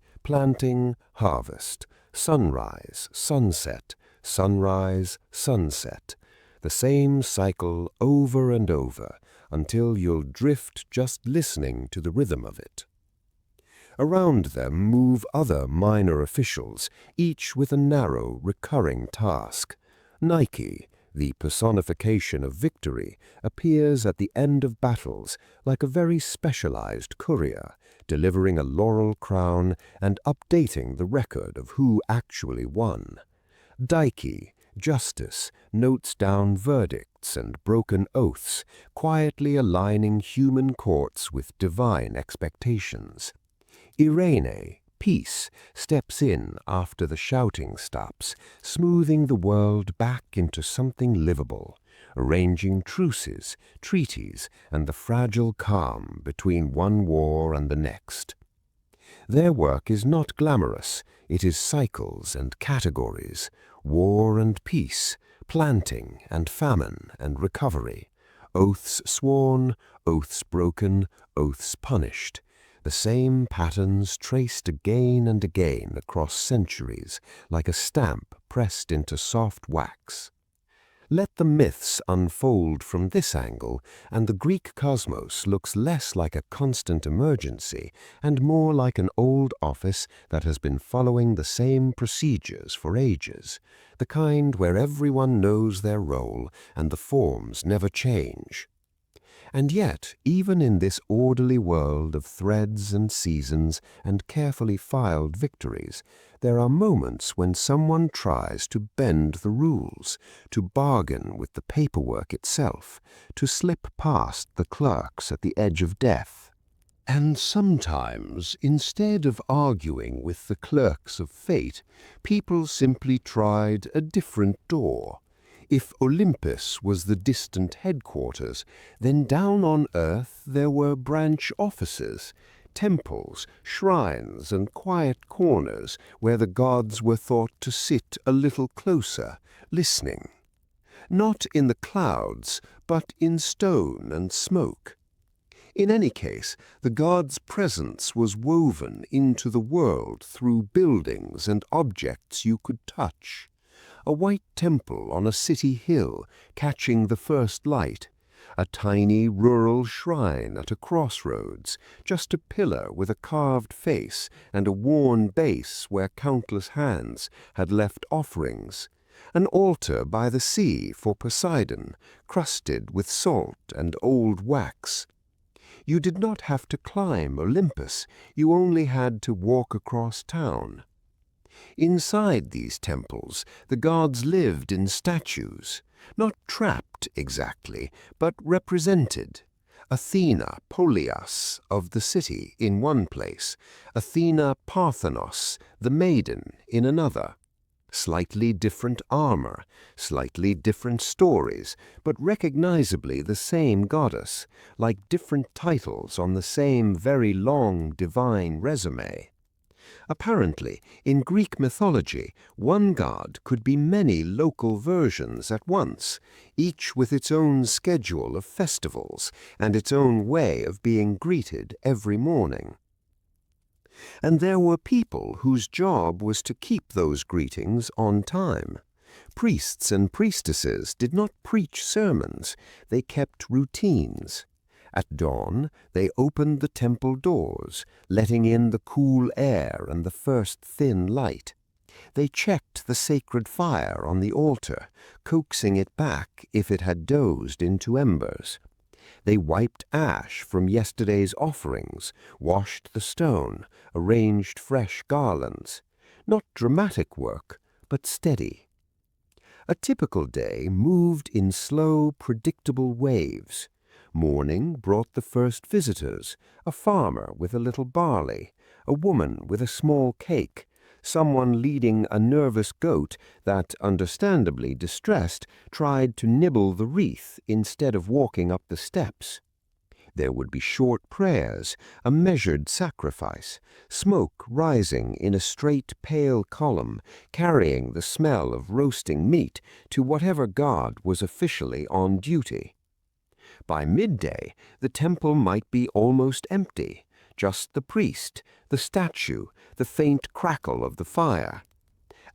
sunrise, sunset, sunrise, sunset. The same cycle over and over, until you'll drift just listening to the rhythm of it. Around them move other minor officials, each with a narrow, recurring task. Nike, the personification of victory, appears at the end of battles like a very specialized courier, delivering a laurel crown and updating the record of who actually won. Dike, justice, notes down verdicts and broken oaths, quietly aligning human courts with divine expectations. Irene, peace, steps in after the shouting stops, smoothing the world back into something livable, arranging truces, treaties, and the fragile calm between one war and the next. Their work is not glamorous. It is cycles and categories, war and peace, planting and famine and recovery, oaths sworn, oaths broken, oaths punished. The same patterns traced again and again across centuries, like a stamp pressed into soft wax. Let the myths unfold from this angle, and the Greek cosmos looks less like a constant emergency and more like an old office that has been following the same procedures for ages, the kind where everyone knows their role and the forms never change. And yet, even in this orderly world of threads and seasons and carefully filed victories, there are moments when someone tries to bend the rules, to bargain with the paperwork itself, to slip past the clerks at the edge of death. And sometimes, instead of arguing with the clerks of fate, people simply tried a different door. If Olympus was the distant headquarters, then down on earth there were branch offices, temples, shrines, and quiet corners where the gods were thought to sit a little closer, listening. Not in the clouds, but in stone and smoke. In any case, the gods' presence was woven into the world through buildings and objects you could touch. A white temple on a city hill catching the first light, a tiny rural shrine at a crossroads, just a pillar with a carved face and a worn base where countless hands had left offerings, an altar by the sea for Poseidon, crusted with salt and old wax. You did not have to climb Olympus, you only had to walk across town. Inside these temples, the gods lived in statues, not trapped exactly, but represented. Athena Polias of the city in one place, Athena Parthenos, the maiden, in another. Slightly different armor, slightly different stories, but recognizably the same goddess, like different titles on the same very long divine resume. Apparently, in Greek mythology, one god could be many local versions at once, each with its own schedule of festivals and its own way of being greeted every morning. And there were people whose job was to keep those greetings on time. Priests and priestesses did not preach sermons, they kept routines. At dawn, they opened the temple doors, letting in the cool air and the first thin light. They checked the sacred fire on the altar, coaxing it back if it had dozed into embers. They wiped ash from yesterday's offerings, washed the stone, arranged fresh garlands. Not dramatic work, but steady. A typical day moved in slow, predictable waves. Morning brought the first visitors, a farmer with a little barley, a woman with a small cake, someone leading a nervous goat that, understandably distressed, tried to nibble the wreath instead of walking up the steps. There would be short prayers, a measured sacrifice, smoke rising in a straight pale column, carrying the smell of roasting meat to whatever god was officially on duty. By midday, the temple might be almost empty, just the priest, the statue, the faint crackle of the fire.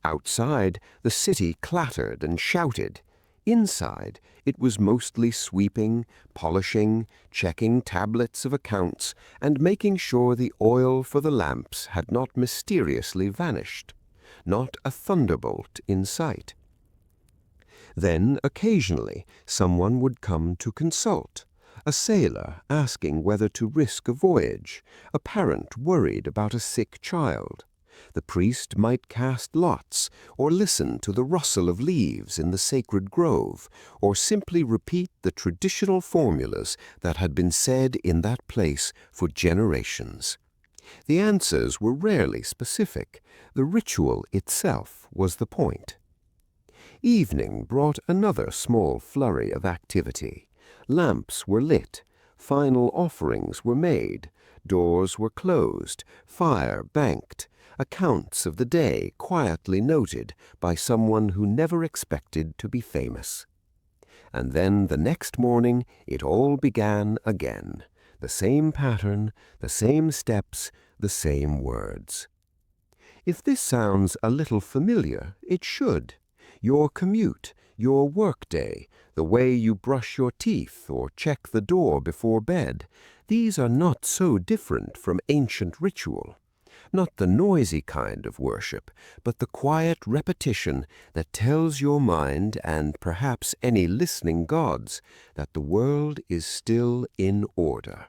Outside, the city clattered and shouted. Inside, it was mostly sweeping, polishing, checking tablets of accounts, and making sure the oil for the lamps had not mysteriously vanished. Not a thunderbolt in sight. Then, occasionally, someone would come to consult. A sailor asking whether to risk a voyage, a parent worried about a sick child. The priest might cast lots, or listen to the rustle of leaves in the sacred grove, or simply repeat the traditional formulas that had been said in that place for generations. The answers were rarely specific. The ritual itself was the point. Evening brought another small flurry of activity. Lamps were lit, final offerings were made, doors were closed, fire banked, accounts of the day quietly noted by someone who never expected to be famous. And then the next morning it all began again. The same pattern, the same steps, the same words. If this sounds a little familiar, it should. Your commute, your workday, the way you brush your teeth or check the door before bed, these are not so different from ancient ritual. Not the noisy kind of worship, but the quiet repetition that tells your mind and perhaps any listening gods that the world is still in order.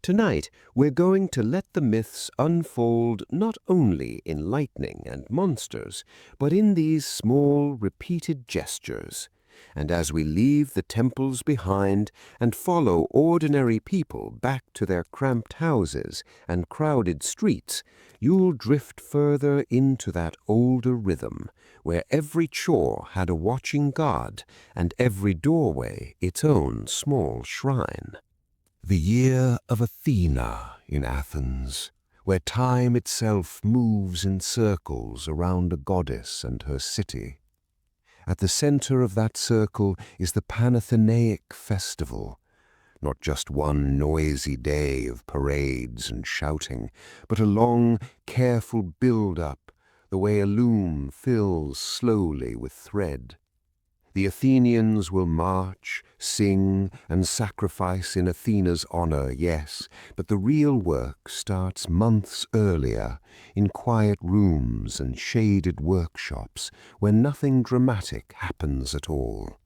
Tonight, we're going to let the myths unfold not only in lightning and monsters, but in these small, repeated gestures. and as we leave the temples behind and follow ordinary people back to their cramped houses and crowded streets, you'll drift further into that older rhythm where every chore had a watching god and every doorway its own small shrine. The year of Athena in Athens, where time itself moves in circles around a goddess and her city. At the center of that circle is the Panathenaic festival, not just one noisy day of parades and shouting, but a long, careful build-up, the way a loom fills slowly with thread. The Athenians will march, sing, and sacrifice in Athena's honor, yes, but the real work starts months earlier, in quiet rooms and shaded workshops, where nothing dramatic happens at all.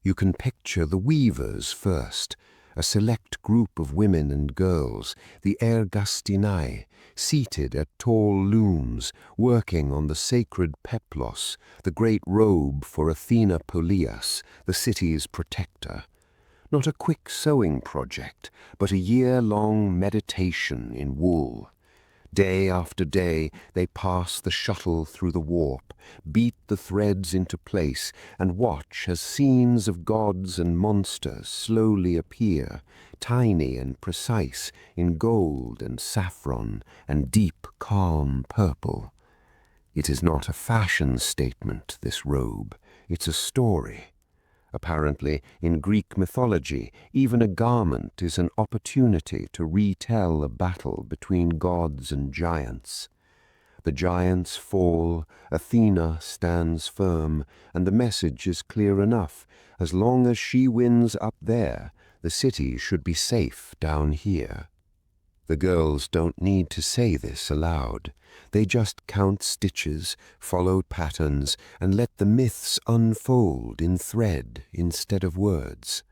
You can picture the weavers first, a select group of women and girls, the ergastinae, seated at tall looms, working on the sacred peplos, the great robe for Athena Polias, the city's protector. Not a quick sewing project, but a year-long meditation in wool. Day after day, they pass the shuttle through the warp, beat the threads into place, and watch as scenes of gods and monsters slowly appear, tiny and precise, in gold and saffron and deep, calm purple. It is not a fashion statement, this robe. It's a story. Apparently, in Greek mythology, even a garment is an opportunity to retell a battle between gods and giants. The giants fall, Athena stands firm, and the message is clear enough. As long as she wins up there, the city should be safe down here. The girls don't need to say this aloud. They just count stitches, follow patterns, and let the myths unfold in thread instead of words.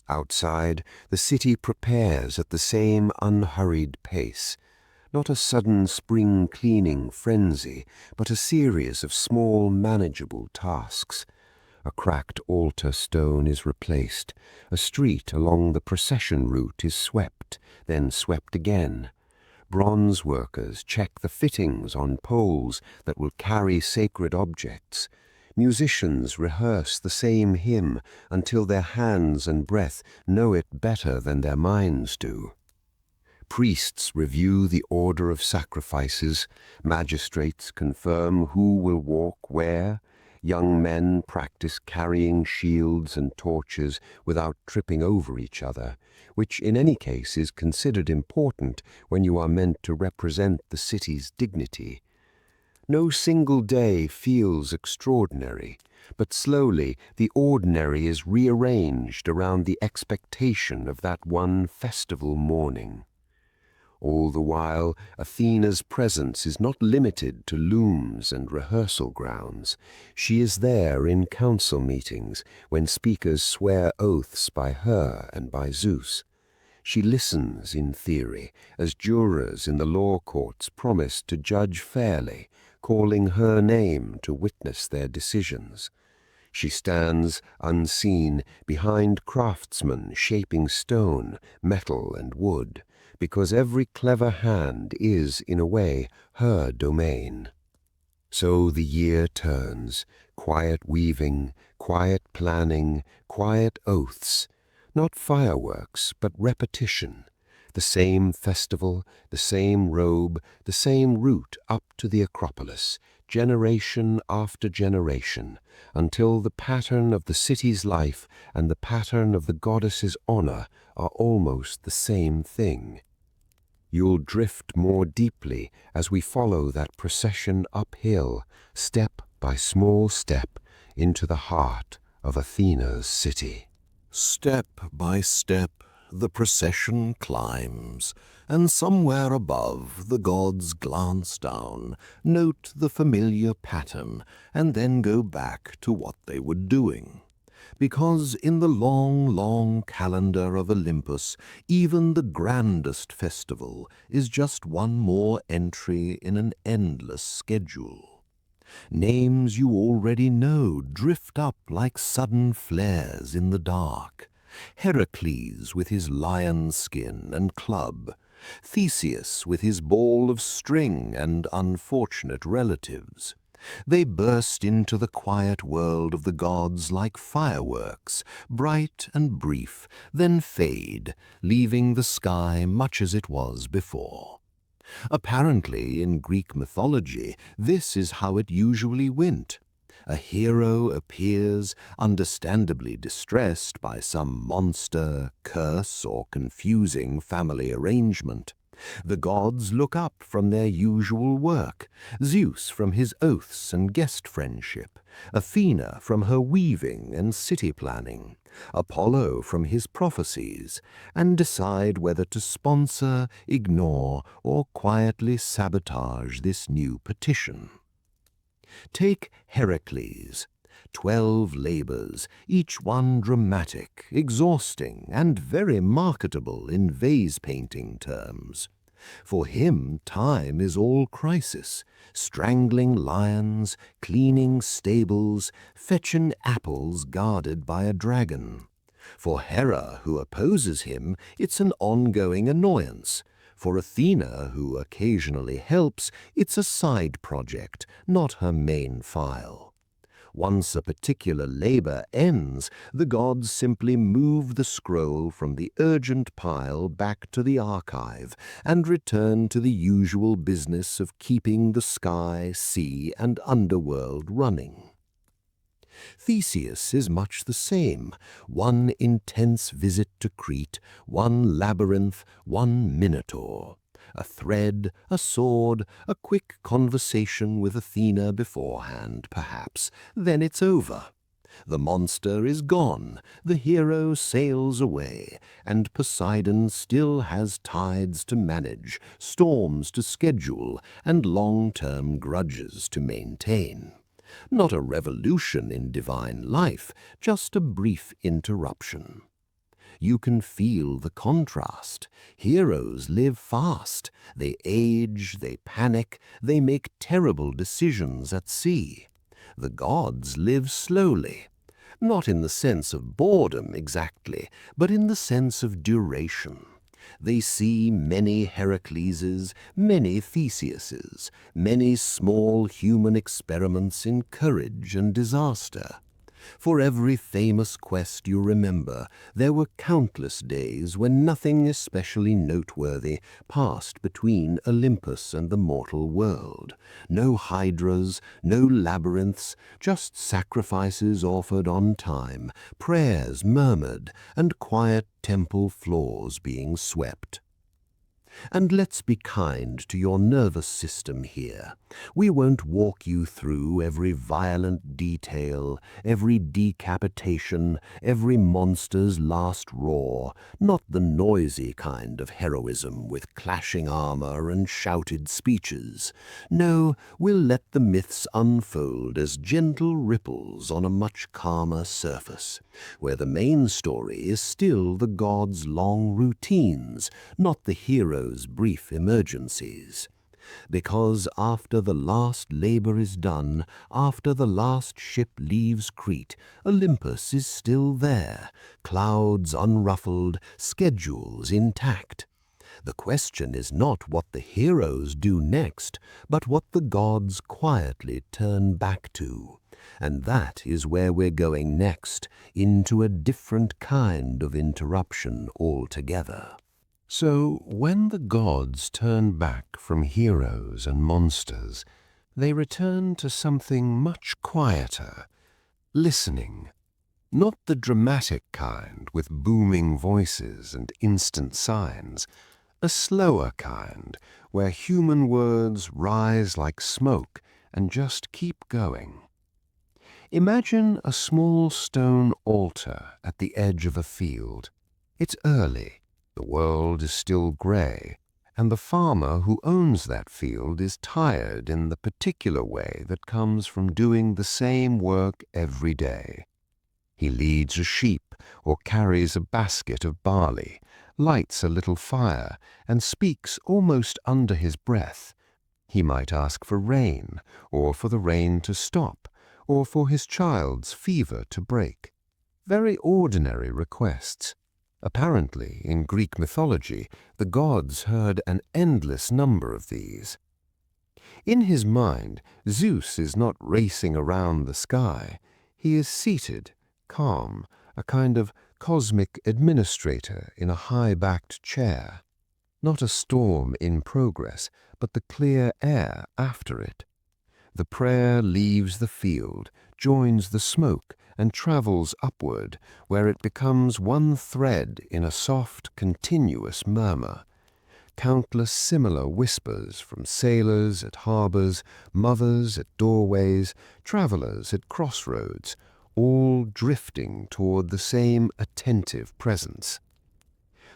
Outside, the city prepares at the same unhurried pace. Not a sudden spring cleaning frenzy, but a series of small, manageable tasks. A cracked altar stone is replaced. A street along the procession route is swept, then swept again. Bronze workers check the fittings on poles that will carry sacred objects. Musicians rehearse the same hymn until their hands and breath know it better than their minds do. Priests review the order of sacrifices. Magistrates confirm who will walk where. Young men practice carrying shields and torches without tripping over each other, which in any case is considered important when you are meant to represent the city's dignity. No single day feels extraordinary, but slowly the ordinary is rearranged around the expectation of that one festival morning. All the while, Athena's presence is not limited to looms and rehearsal grounds. She is there in council meetings when speakers swear oaths by her and by Zeus. She listens, in theory, as jurors in the law courts promise to judge fairly, calling her name to witness their decisions. She stands, unseen, behind craftsmen shaping stone, metal, and wood, because every clever hand is, in a way, her domain. So the year turns, quiet weaving, quiet planning, quiet oaths, not fireworks, but repetition. The same festival, the same robe, the same route up to the Acropolis, generation after generation, until the pattern of the city's life and the pattern of the goddess's honor are almost the same thing. You'll drift more deeply as we follow that procession uphill, step by small step, into the heart of Athena's city. Step by step, the procession climbs, and somewhere above the gods glance down, note the familiar pattern, and then go back to what they were doing. Because in the long, long calendar of Olympus, even the grandest festival is just one more entry in an endless schedule. Names you already know drift up like sudden flares in the dark. Heracles with his lion skin and club, Theseus with his ball of string and unfortunate relatives. They burst into the quiet world of the gods like fireworks, bright and brief, then fade, leaving the sky much as it was before. Apparently, in Greek mythology, this is how it usually went. A hero appears, understandably distressed by some monster, curse, or confusing family arrangement. The gods look up from their usual work, Zeus from his oaths and guest friendship, Athena from her weaving and city planning, Apollo from his prophecies, and decide whether to sponsor, ignore, or quietly sabotage this new petition. Take Heracles. 12 labors, each one dramatic, exhausting, and very marketable in vase-painting terms. For him, time is all crisis, strangling lions, cleaning stables, fetching apples guarded by a dragon. For Hera, who opposes him, it's an ongoing annoyance. For Athena, who occasionally helps, it's a side project, not her main file. Once a particular labor ends, the gods simply move the scroll from the urgent pile back to the archive and return to the usual business of keeping the sky, sea, and underworld running. Theseus is much the same. One intense visit to Crete, one labyrinth, one minotaur. A thread, a sword, a quick conversation with Athena beforehand, perhaps. Then it's over. The monster is gone, the hero sails away, and Poseidon still has tides to manage, storms to schedule, and long-term grudges to maintain. Not a revolution in divine life, just a brief interruption. You can feel the contrast. Heroes live fast. They age, they panic, they make terrible decisions at sea. The gods live slowly. Not in the sense of boredom exactly, but in the sense of duration. They see many Heracleses, many Theseuses, many small human experiments in courage and disaster. For every famous quest you remember, there were countless days when nothing especially noteworthy passed between Olympus and the mortal world. No hydras, no labyrinths, just sacrifices offered on time, prayers murmured, and quiet temple floors being swept. And let's be kind to your nervous system here. We won't walk you through every violent detail, every decapitation, every monster's last roar, not the noisy kind of heroism with clashing armor and shouted speeches. No, we'll let the myths unfold as gentle ripples on a much calmer surface, where the main story is still the gods' long routines, not the heroes' brief emergencies. Because after the last labor is done, after the last ship leaves Crete, Olympus is still there, clouds unruffled, schedules intact. The question is not what the heroes do next, but what the gods quietly turn back to. And that is where we're going next, into a different kind of interruption altogether. So, when the gods turn back from heroes and monsters, they return to something much quieter, listening. Not the dramatic kind with booming voices and instant signs, a slower kind where human words rise like smoke and just keep going. Imagine a small stone altar at the edge of a field. It's early. The world is still grey, and the farmer who owns that field is tired in the particular way that comes from doing the same work every day. He leads a sheep or carries a basket of barley, lights a little fire, and speaks almost under his breath. He might ask for rain, or for the rain to stop, or for his child's fever to break. Very ordinary requests. Apparently, in Greek mythology, the gods heard an endless number of these. In his mind, Zeus is not racing around the sky. He is seated, calm, a kind of cosmic administrator in a high-backed chair. Not a storm in progress, but the clear air after it. The prayer leaves the field, joins the smoke, and travels upward, where it becomes one thread in a soft, continuous murmur. Countless similar whispers from sailors at harbors, mothers at doorways, travelers at crossroads, all drifting toward the same attentive presence.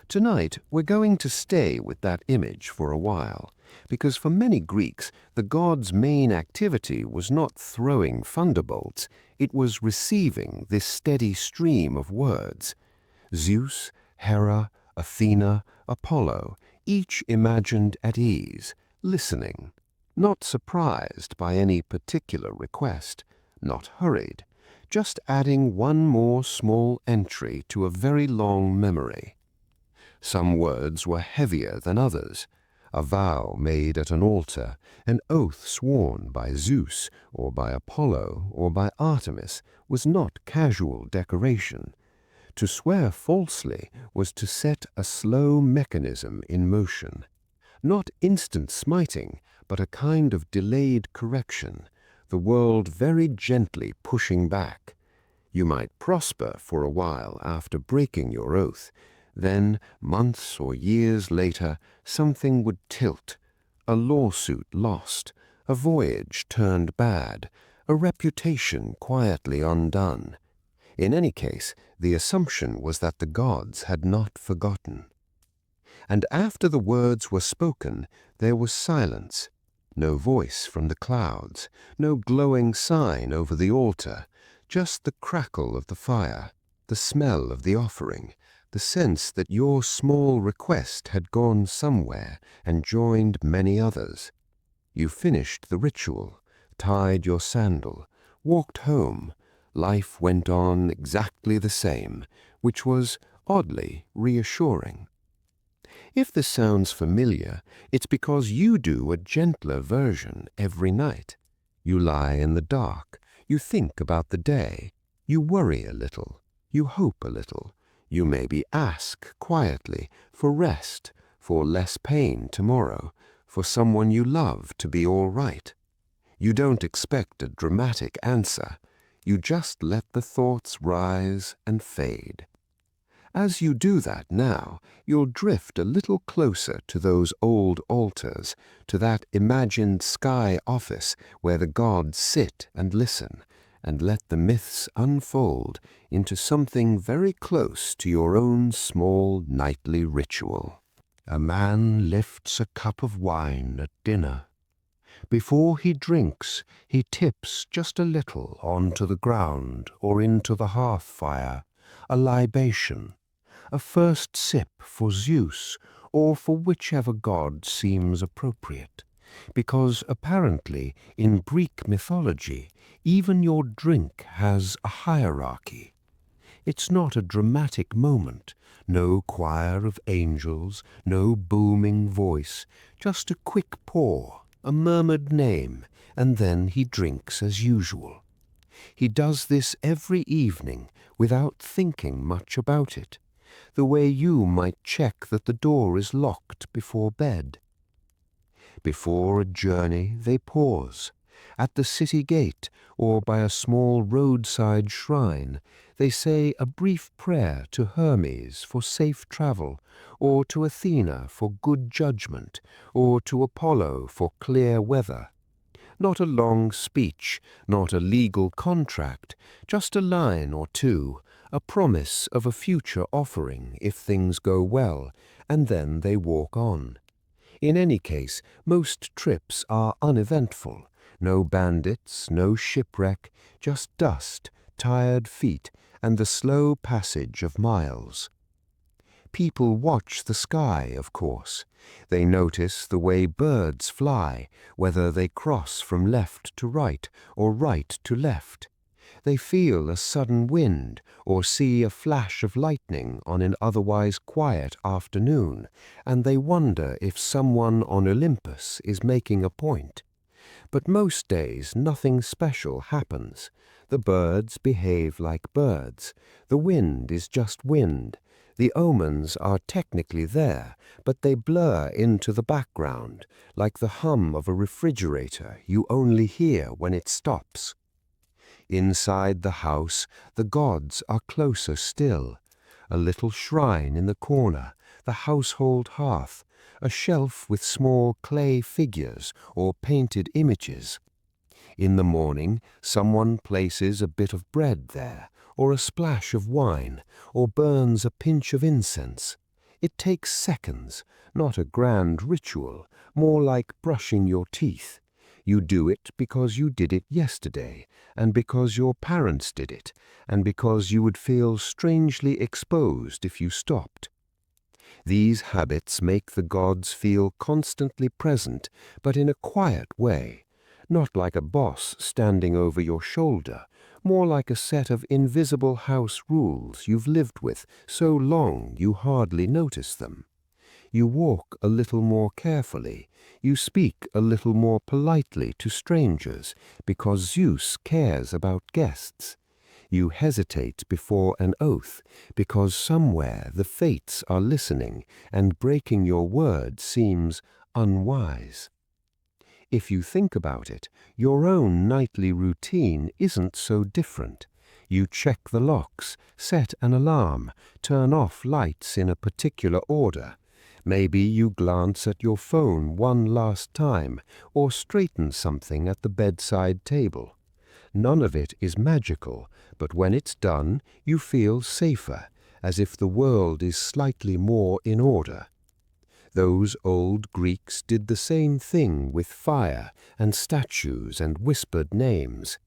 Tonight, we're going to stay with that image for a while, because for many Greeks, the gods' main activity was not throwing thunderbolts, it was receiving this steady stream of words. Zeus, Hera, Athena, Apollo, each imagined at ease, listening, not surprised by any particular request, not hurried, just adding one more small entry to a very long memory. Some words were heavier than others. A vow made at an altar, an oath sworn by Zeus or by Apollo or by Artemis was not casual decoration. To swear falsely was to set a slow mechanism in motion. Not instant smiting, but a kind of delayed correction, the world very gently pushing back. You might prosper for a while after breaking your oath. Then, months or years later, something would tilt. A lawsuit lost, a voyage turned bad, a reputation quietly undone. In any case, the assumption was that the gods had not forgotten. And after the words were spoken, there was silence. No voice from the clouds, no glowing sign over the altar, just the crackle of the fire, the smell of the offering, the sense that your small request had gone somewhere and joined many others. You finished the ritual, tied your sandal, walked home. Life went on exactly the same, which was oddly reassuring. If this sounds familiar, it's because you do a gentler version every night. You lie in the dark, you think about the day, you worry a little, you hope a little, you maybe ask quietly for rest, for less pain tomorrow, for someone you love to be all right. You don't expect a dramatic answer. You just let the thoughts rise and fade. As you do that now, you'll drift a little closer to those old altars, to that imagined sky office where the gods sit and listen, and let the myths unfold into something very close to your own small nightly ritual. A man lifts a cup of wine at dinner. Before he drinks, he tips just a little onto the ground or into the hearth fire, a libation, a first sip for Zeus or for whichever god seems appropriate, because apparently in Greek mythology, even your drink has a hierarchy. It's not a dramatic moment, no choir of angels, no booming voice, just a quick pour, a murmured name, and then he drinks as usual. He does this every evening without thinking much about it, the way you might check that the door is locked before bed. Before a journey they pause. At the city gate or by a small roadside shrine, they say a brief prayer to Hermes for safe travel, or to Athena for good judgment, or to Apollo for clear weather. Not a long speech, not a legal contract, just a line or two, a promise of a future offering if things go well, and then they walk on. In any case, most trips are uneventful. No bandits, no shipwreck, just dust, tired feet, and the slow passage of miles. People watch the sky, of course. They notice the way birds fly, whether they cross from left to right or right to left. They feel a sudden wind or see a flash of lightning on an otherwise quiet afternoon, and they wonder if someone on Olympus is making a point. But most days nothing special happens. The birds behave like birds. The wind is just wind. The omens are technically there, but they blur into the background, like the hum of a refrigerator you only hear when it stops. Inside the house, the gods are closer still. A little shrine in the corner, the household hearth, a shelf with small clay figures or painted images. In the morning, someone places a bit of bread there, or a splash of wine, or burns a pinch of incense. It takes seconds, not a grand ritual, more like brushing your teeth. You do it because you did it yesterday, and because your parents did it, and because you would feel strangely exposed if you stopped. These habits make the gods feel constantly present, but in a quiet way, not like a boss standing over your shoulder, more like a set of invisible house rules you've lived with so long you hardly notice them. You walk a little more carefully, you speak a little more politely to strangers, because Zeus cares about guests. You hesitate before an oath, because somewhere the fates are listening, and breaking your word seems unwise. If you think about it, your own nightly routine isn't so different. You check the locks, set an alarm, turn off lights in a particular order. Maybe you glance at your phone one last time, or straighten something at the bedside table. None of it is magical, but when it's done, you feel safer, as if the world is slightly more in order. Those old Greeks did the same thing with fire and statues and whispered names.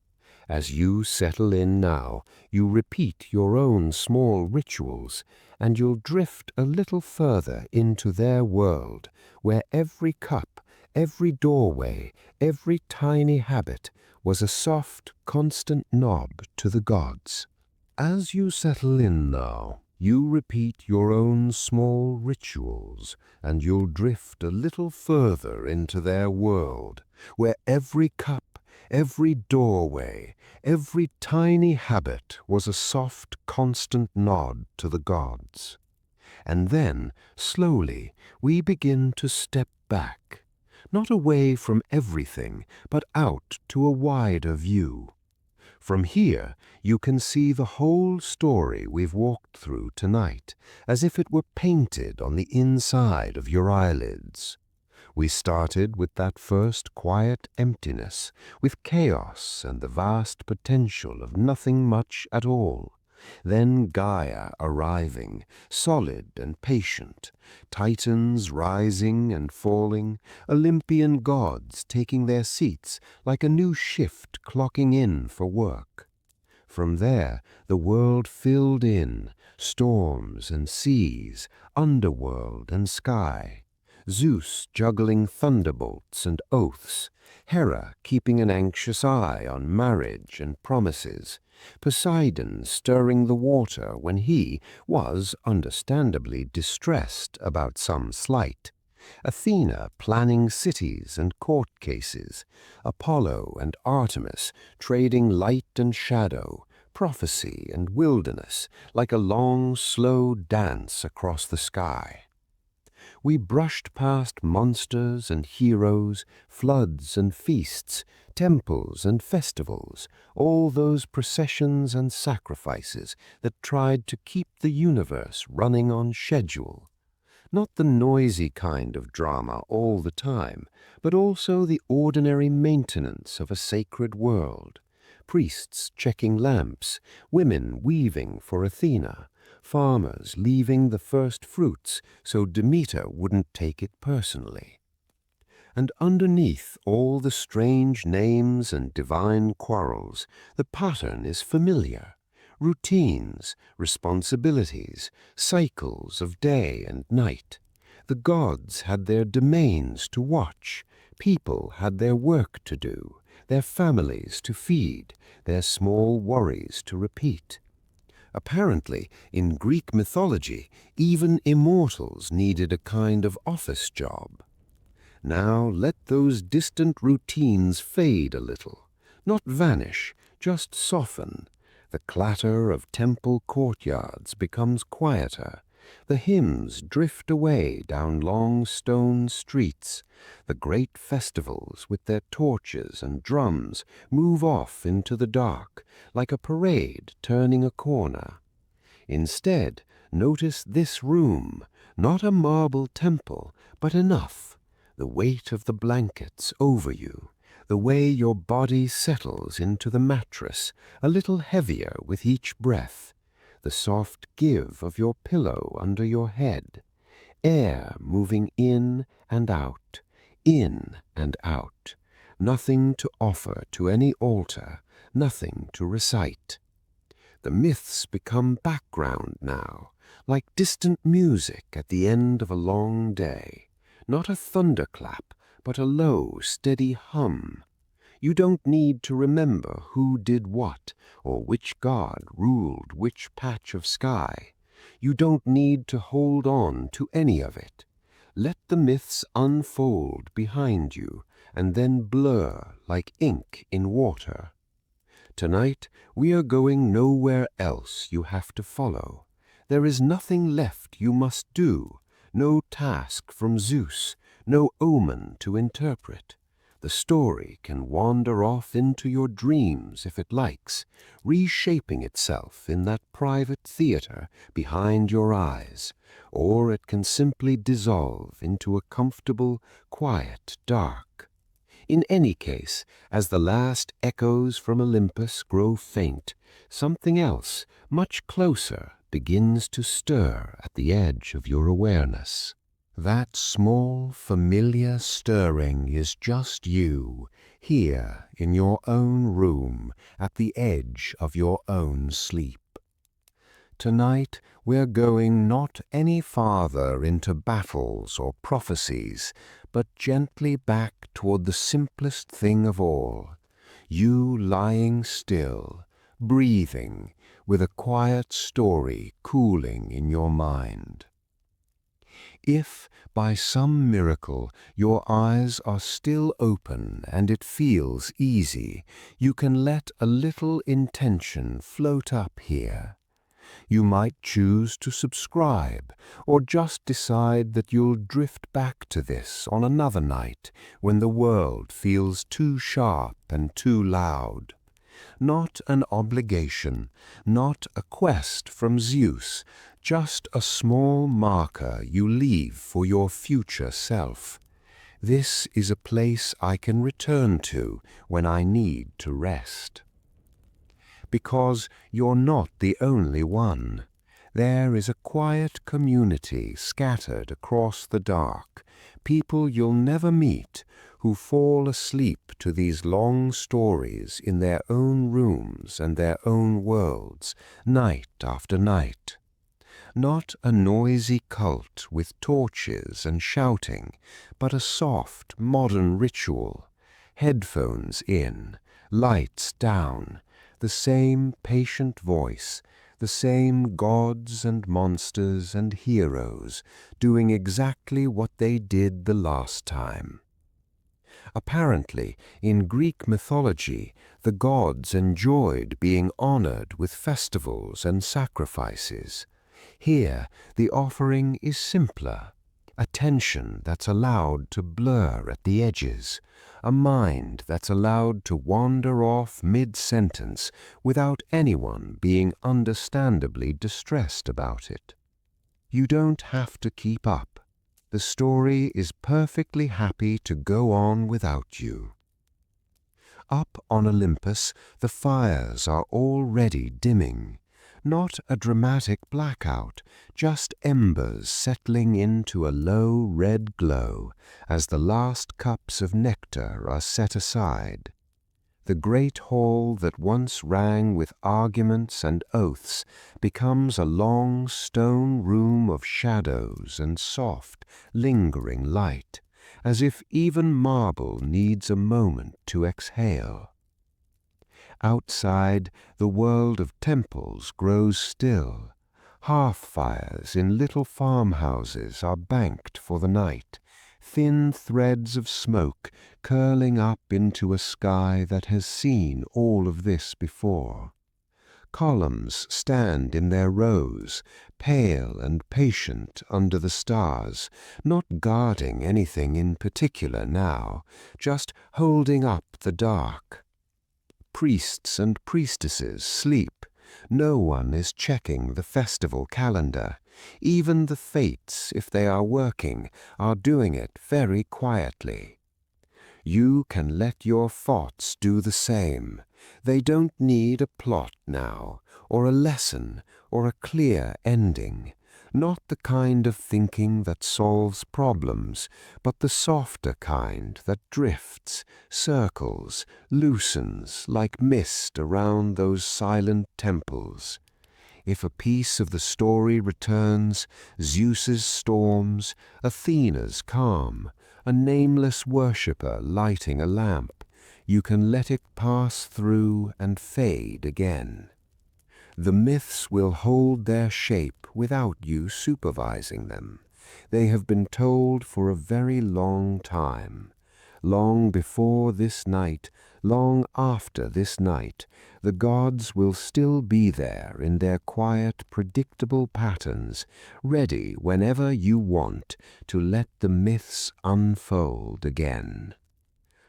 As you settle in now, you repeat your own small rituals, and you'll drift a little further into their world, where every cup, every doorway, every tiny habit was a soft, constant nod to the gods. As you settle in now, you repeat your own small rituals, and you'll drift a little further into their world, where every cup, every doorway, every tiny habit was a soft, constant nod to the gods. And then, slowly, we begin to step back, not away from everything, but out to a wider view. From here, you can see the whole story we've walked through tonight, as if it were painted on the inside of your eyelids. We started with that first quiet emptiness, with chaos and the vast potential of nothing much at all. Then Gaia arriving, solid and patient, Titans rising and falling, Olympian gods taking their seats like a new shift clocking in for work. From there, the world filled in, storms and seas, underworld and sky. Zeus juggling thunderbolts and oaths, Hera keeping an anxious eye on marriage and promises, Poseidon stirring the water when he was understandably distressed about some slight, Athena planning cities and court cases, Apollo and Artemis trading light and shadow, prophecy and wilderness, like a long, slow dance across the sky. We brushed past monsters and heroes, floods and feasts, temples and festivals, all those processions and sacrifices that tried to keep the universe running on schedule. Not the noisy kind of drama all the time, but also the ordinary maintenance of a sacred world. Priests checking lamps, women weaving for Athena, farmers leaving the first fruits so Demeter wouldn't take it personally. And underneath all the strange names and divine quarrels, the pattern is familiar. routines, responsibilities, cycles of day and night. The gods had their domains to watch, people had their work to do, their families to feed, their small worries to repeat. Apparently, in Greek mythology, even immortals needed a kind of office job. Now let those distant routines fade a little, not vanish, just soften. The clatter of temple courtyards becomes quieter. The hymns drift away down long stone streets. The great festivals with their torches and drums move off into the dark, like a parade turning a corner. Instead, notice this room, not a marble temple, but enough. The weight of the blankets over you, the way your body settles into the mattress, a little heavier with each breath, the soft give of your pillow under your head, air moving in and out, nothing to offer to any altar, nothing to recite. The myths become background now, like distant music at the end of a long day. Not a thunderclap, but a low, steady hum. You don't need to remember who did what, or which god ruled which patch of sky. You don't need to hold on to any of it. Let the myths unfold behind you, and then blur like ink in water. Tonight, we are going nowhere else you have to follow. There is nothing left you must do, no task from Zeus, no omen to interpret. The story can wander off into your dreams if it likes, reshaping itself in that private theater behind your eyes, or it can simply dissolve into a comfortable, quiet dark. In any case, as the last echoes from Olympus grow faint, something else, much closer, begins to stir at the edge of your awareness. That small, familiar stirring is just you, here in your own room, at the edge of your own sleep. Tonight we're going not any farther into battles or prophecies, but gently back toward the simplest thing of all, you lying still, breathing, with a quiet story cooling in your mind. If, by some miracle, your eyes are still open and it feels easy, you can let a little intention float up here. You might choose to subscribe, or just decide that you'll drift back to this on another night when the world feels too sharp and too loud. Not an obligation, not a quest from Zeus, just a small marker you leave for your future self. This is a place I can return to when I need to rest. Because you're not the only one. There is a quiet community scattered across the dark, people you'll never meet, who fall asleep to these long stories in their own rooms and their own worlds, night after night. Not a noisy cult with torches and shouting, but a soft, modern ritual. Headphones in, lights down, the same patient voice, the same gods and monsters and heroes doing exactly what they did the last time. Apparently, in Greek mythology, the gods enjoyed being honored with festivals and sacrifices. Here, the offering is simpler, attention that's allowed to blur at the edges, a mind that's allowed to wander off mid-sentence without anyone being understandably distressed about it. You don't have to keep up. The story is perfectly happy to go on without you. Up on Olympus, the fires are already dimming. Not a dramatic blackout, just embers settling into a low red glow as the last cups of nectar are set aside. The great hall that once rang with arguments and oaths becomes a long stone room of shadows and soft, lingering light, as if even marble needs a moment to exhale. Outside, the world of temples grows still. Hearth fires in little farmhouses are banked for the night, thin threads of smoke curling up into a sky that has seen all of this before. Columns stand in their rows, pale and patient under the stars, not guarding anything in particular now, just holding up the dark. Priests and priestesses sleep. No one is checking the festival calendar. Even the fates, if they are working, are doing it very quietly. You can let your thoughts do the same. They don't need a plot now, or a lesson, or a clear ending. Not the kind of thinking that solves problems, but the softer kind that drifts, circles, loosens like mist around those silent temples. If a piece of the story returns, Zeus's storms, Athena's calm, a nameless worshipper lighting a lamp, you can let it pass through and fade again. The myths will hold their shape without you supervising them. They have been told for a very long time. Long before this night, long after this night, the gods will still be there in their quiet, predictable patterns, ready whenever you want to let the myths unfold again.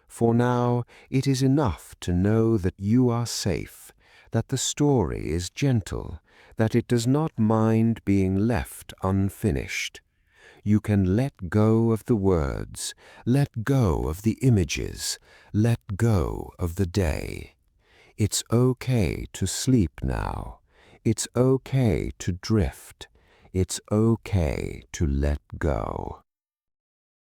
For now, it is enough to know that you are safe, that the story is gentle, that it does not mind being left unfinished. You can let go of the words, let go of the images, let go of the day. It's okay to sleep now. It's okay to drift. It's okay to let go.